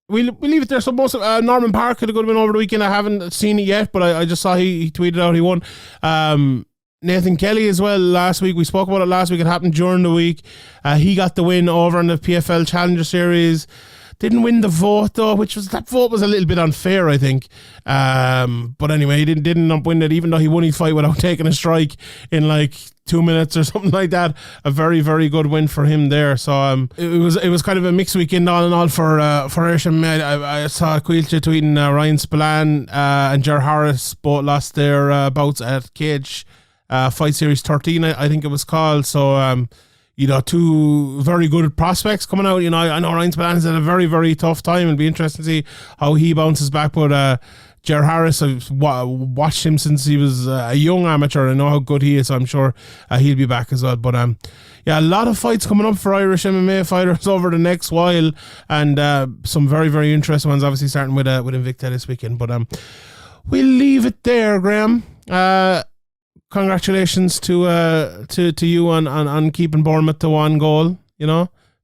we'll leave it there. So most of Norman Park could have been over the weekend. I haven't seen it yet, but I just saw he tweeted out he won. Nathan Kelly as well last week. We spoke about it last week. It happened during the week. He got the win over in the PFL Challenger Series. Didn't win the vote though, that vote was a little bit unfair, I think. But anyway, he didn't win it, even though he won his fight without taking a strike in 2 minutes or something like that. A very, very good win for him there. So it was kind of a mixed weekend all in all for Irish MMA. I saw Quilcha tweeting Ryan Spillane and Ger Harris both lost their bouts at Cage Fight Series 13, I think it was called. So two very good prospects coming out. I know Ryan Spillane has had a very, very tough time. It'll be interesting to see how he bounces back. But Ger Harris, I've watched him since he was a young amateur. I know how good he is, so I'm sure he'll be back as well. But a lot of fights coming up for Irish MMA fighters over the next while, and some very, very interesting ones, obviously starting with Invicta this weekend. But we'll leave it there, Graeme. Congratulations to you on keeping Bournemouth to one goal.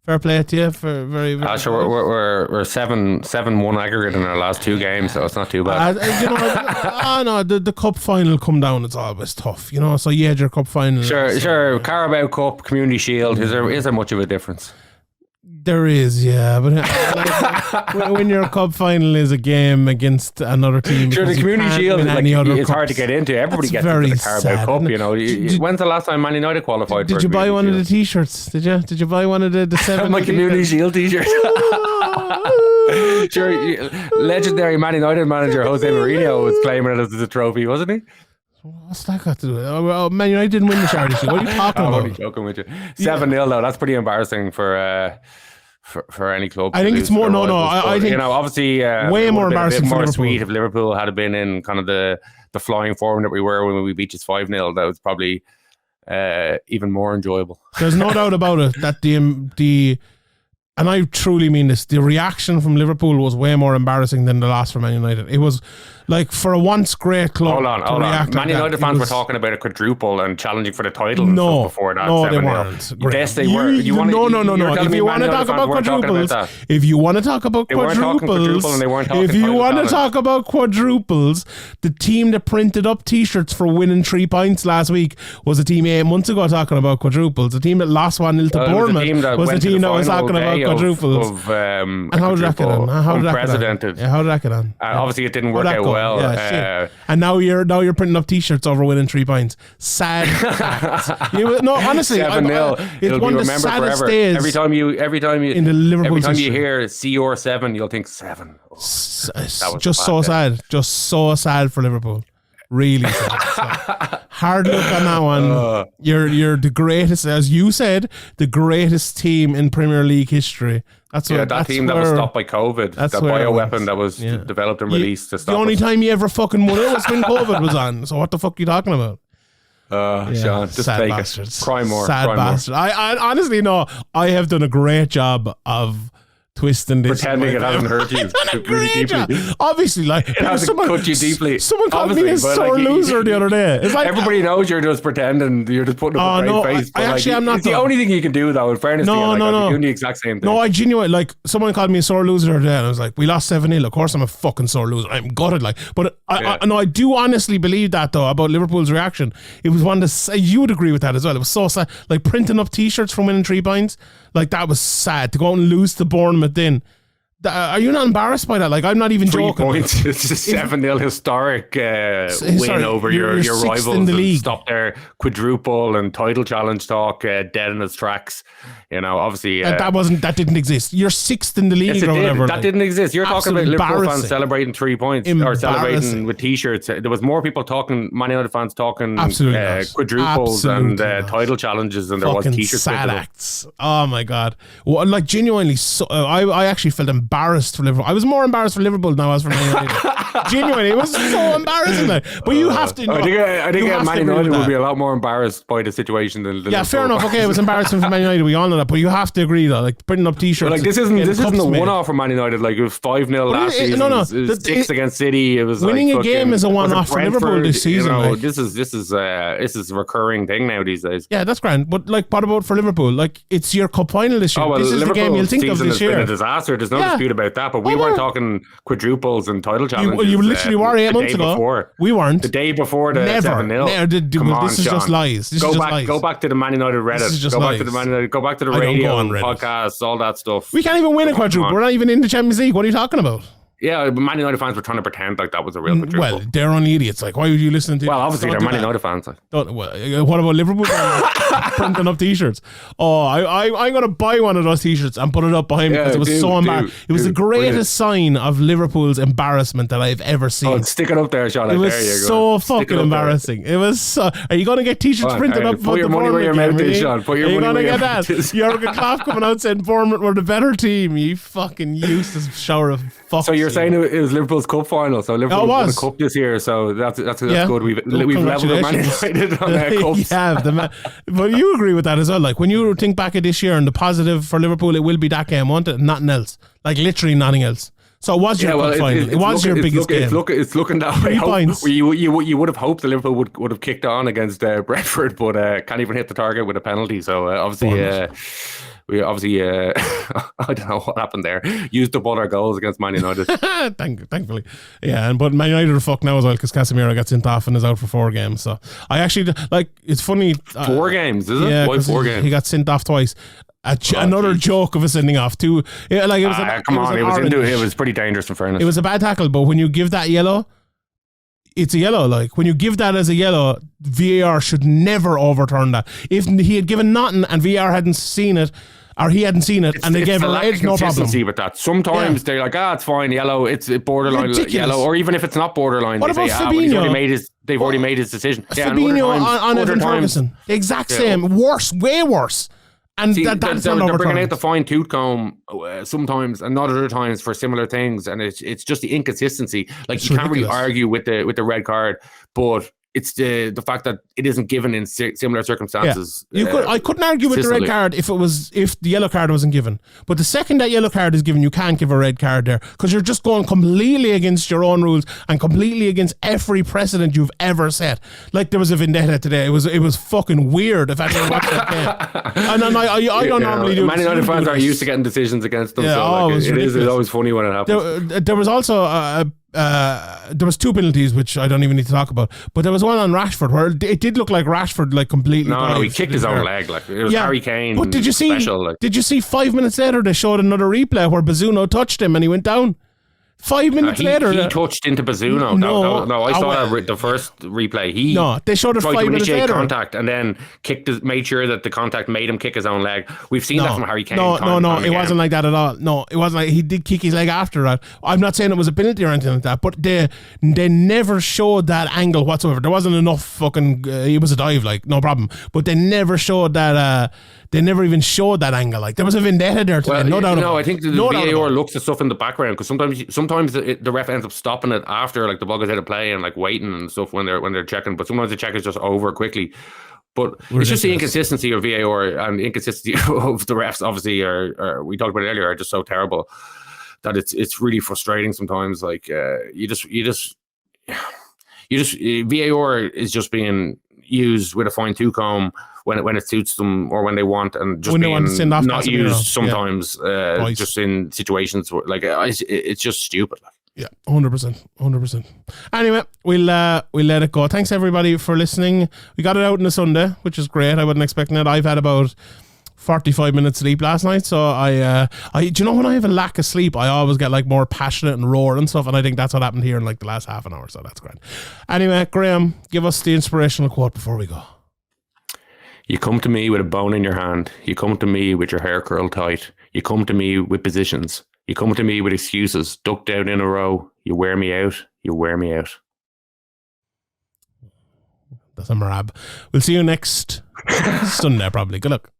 Fair play to you for very. Sure, we're 7-1 aggregate in our last 2 games, so it's not too bad. The cup final come down. It's always tough, you know. So you had your cup final. Sure. Carabao Cup, Community Shield. Is there much of a difference? There is, yeah, but when your cup final is a game against another team, sure, the Community Shield it's hard to get into. Everybody gets into the Carabao Cup, you know. When's the last time Man United qualified? Did you buy one of the T-shirts? Did you buy one of the 7? My Community Shield T-shirt. Sure, legendary Man United manager Jose Mourinho was claiming it as a trophy, wasn't he? What's that got to do with it? Man United didn't win the Charity Shield. What are you talking about? I'm joking with you. 7-0 though. That's pretty embarrassing for any club. I think it's more. I think, you know, obviously way more embarrassing. More sweet if Liverpool had been in kind of the flying form that we were when we beat us 5-0. That was probably even more enjoyable. There's no doubt about it that the and I truly mean this, the reaction from Liverpool was way more embarrassing than the loss for Man United. It was like, for a once great club. Hold on. Man United fans were talking about a quadruple and challenging for the title and stuff before that. No, they weren't. Yes, they were. No. If you want to talk about quadruples, if you want to talk about quadruples, the team that printed up T-shirts for winning 3 points last week was a team 8 months ago talking about quadruples. The team that lost 1-0 to Bournemouth was the team that was talking about quadruples. And how did that get on? How did that get on? Obviously, it didn't work out well. And now you're printing up T-shirts over winning 3 points. Sad fact. No, honestly, 7-0. It'll be remembered forever. Every time you in the Liverpool every time history. you hear CR7, you'll think 7. Just so sad. Just so sad for Liverpool. Really sad. So, hard look on that one. You're the greatest, as you said, the greatest team in Premier League history. That team that was stopped by COVID, that bioweapon that was developed and released to stop. The only time you ever fucking won it was when COVID was on. So what the fuck are you talking about? Sean, just take bastards. It. Cry more. Sad bastard. I honestly know I have done a great job of twisting this, pretending it hasn't hurt you. Obviously, like, it hasn't cut you deeply. Someone called me a sore loser the other day. It's like, everybody knows you're just pretending. You're just putting up a brave face. I'm not. It's the only thing you can do, though. In fairness, no. You're doing the exact same thing. No, I genuinely, like, someone called me a sore loser the other day, and I was like, we lost 7-0. Of course, I'm a fucking sore loser. I'm gutted, like, but I do honestly believe that, though, about Liverpool's reaction. It was one to you would agree with that as well. It was so sad, like printing up T-shirts from winning 3 points. Like, that was sad to go out and lose to Bournemouth. Then are you not embarrassed by that? Like, I'm not even 3 joking. Points. It's a 7-0 historic win over your rivals. In the league. Stop their quadruple and title challenge talk dead in its tracks. You know, obviously that didn't exist. You're 6th in the league. Yes, or whatever. That didn't exist. You're talking about Liverpool fans celebrating 3 points or celebrating with T-shirts. There was more people talking. Man United fans talking quadruples and title challenges than there was T-shirts. Sad acts. Oh my god! Well, like, genuinely, I actually felt embarrassed for Liverpool. I was more embarrassed for Liverpool than I was for Man United. Genuinely, it was so embarrassing. Like, but you have to. I think Man United would be a lot more embarrassed by the situation than Liverpool. Fair enough. Okay, it was embarrassing for Man United. We all know that, but you have to agree though. Like, printing up T-shirts. This isn't a one-off for Man United. Like, it was 5-0 last season. No. It was 6 against City. It was winning a game is a one-off for Liverpool this season. You know, this is a recurring thing now these days. Yeah, that's grand. But like, what about for Liverpool? Like, it's your cup final this year. This is the game you'll think of this year. Been a disaster. There's no dispute about that. But we weren't talking quadruples and title challenges. You literally were 8 months ago. We weren't. The day before the 7-0. Come on, this is just lies. Go back to the Man United Reddit. Go back to the Man United. Go back to the radio podcasts, all that stuff. We can't even win a quadruple. We're not even in the Champions League. What are you talking about? Yeah, Man United fans were trying to pretend like that was a real quadruple. Well, they're only idiots. Like, why would you listen to? Well, obviously they're Man United fans. What about Liverpool printing up T-shirts? Oh, I'm gonna buy one of those T-shirts and put it up behind me because it was so embarrassing. It was the greatest sign of Liverpool's embarrassment that I've ever seen. Oh, stick it up there, Sean. It was so fucking embarrassing. It was so. Are you gonna get T-shirts printed up? Put your money where your mouth is, Sean. Put your money where your mouth is. Jurgen Klopp coming out saying Bournemouth were the better team. You fucking useless shower of fuck. So you're saying it was Liverpool's cup final, so Liverpool won the cup this year, so that's good. We've leveled the Man United on their cups. But you agree with that as well. Like, when you think back at this year and the positive for Liverpool, it will be that game, won't it? Nothing else. Like, literally nothing else. So it was your cup final. It was your biggest game. It's looking that way. 3 points. You would have hoped that Liverpool would have kicked on against Brentford, but can't even hit the target with a penalty. So obviously. We obviously, I don't know what happened there. Used up all our goals against Man United. Thankfully. Yeah, but Man United are fucked now as well because Casemiro got sent off and is out for 4 games. So I actually, like, it's funny. 4 games, is it? Yeah, why 4 games? He got sent off twice. Another joke of a sending off too. Yeah, like it was. It was pretty dangerous in fairness. It was a bad tackle, but when you give that yellow, it's a yellow. Like when you give that as a yellow, VAR should never overturn that. If he had given nothing and VAR hadn't seen it, or he hadn't seen it, and they gave a red, no problem. With that, sometimes they're like, it's fine, yellow. It's borderline ridiculous. Yellow, or even if it's not borderline, what they about say, Fabinho? They've already made his decision. Fabinho on Evan Ferguson, the exact same, worse, way worse. And see, that's they're bringing out the fine tooth comb sometimes, and not other times for similar things, and it's just the inconsistency. Like you can't really argue with the red card, but it's the fact that it isn't given in similar circumstances. Yeah. I couldn't argue with the red card if the yellow card wasn't given. But the second that yellow card is given, you can't give a red card there because you're just going completely against your own rules and completely against every precedent you've ever set. Like there was a vendetta today. It was fucking weird if anyone watched that game. And I don't normally do. Man United fans are used to getting decisions against them. So it's always funny when it happens. There was also there was 2 penalties which I don't even need to talk about, but there was one on Rashford where it did look like Rashford like completely. No, he kicked his own leg. Like it was Harry Kane. But did you see? Special, like. Did you see 5 minutes later they showed another replay where Bazunu touched him and he went down? 5 minutes later, he touched into Bazunu. No, I saw the first replay. They showed it 5 minutes later. Contact and then made sure that the contact made him kick his own leg. We've seen that from Harry Kane. No, it wasn't like that at all. No, it wasn't like he did kick his leg after that. I'm not saying it was a penalty or anything like that, but they never showed that angle whatsoever. There wasn't enough fucking. It was a dive, like no problem, but they never showed that. They never even showed that angle. Like there was a vendetta there today. No doubt. No, I think the VAR looks at stuff in the background because sometimes the ref ends up stopping it after like the ball goes out of play and like waiting and stuff when they're checking. But sometimes the check is just over quickly. But it's just the inconsistency of VAR and the inconsistency of the refs. Obviously, or we talked about it earlier, are just so terrible that it's really frustrating sometimes. Like you just VAR is just being used with a fine tooth comb when it suits them or when they want, and just being not used sometimes just in situations where, like it's just stupid. Yeah, 100%. Anyway, we'll let it go. Thanks everybody for listening. We got it out on a Sunday, which is great. I wasn't expecting it. I've had about 45 minutes sleep last night, so I do you know when I have a lack of sleep, I always get like more passionate and roar and stuff, and I think that's what happened here in like the last half an hour, so that's great. Anyway, Graeme, give us the inspirational quote before we go. You come to me with a bone in your hand. You come to me with your hair curled tight. You come to me with positions. You come to me with excuses, ducked out in a row. You wear me out. You wear me out. That's a Merab. We'll see you next Sunday, probably. Good luck.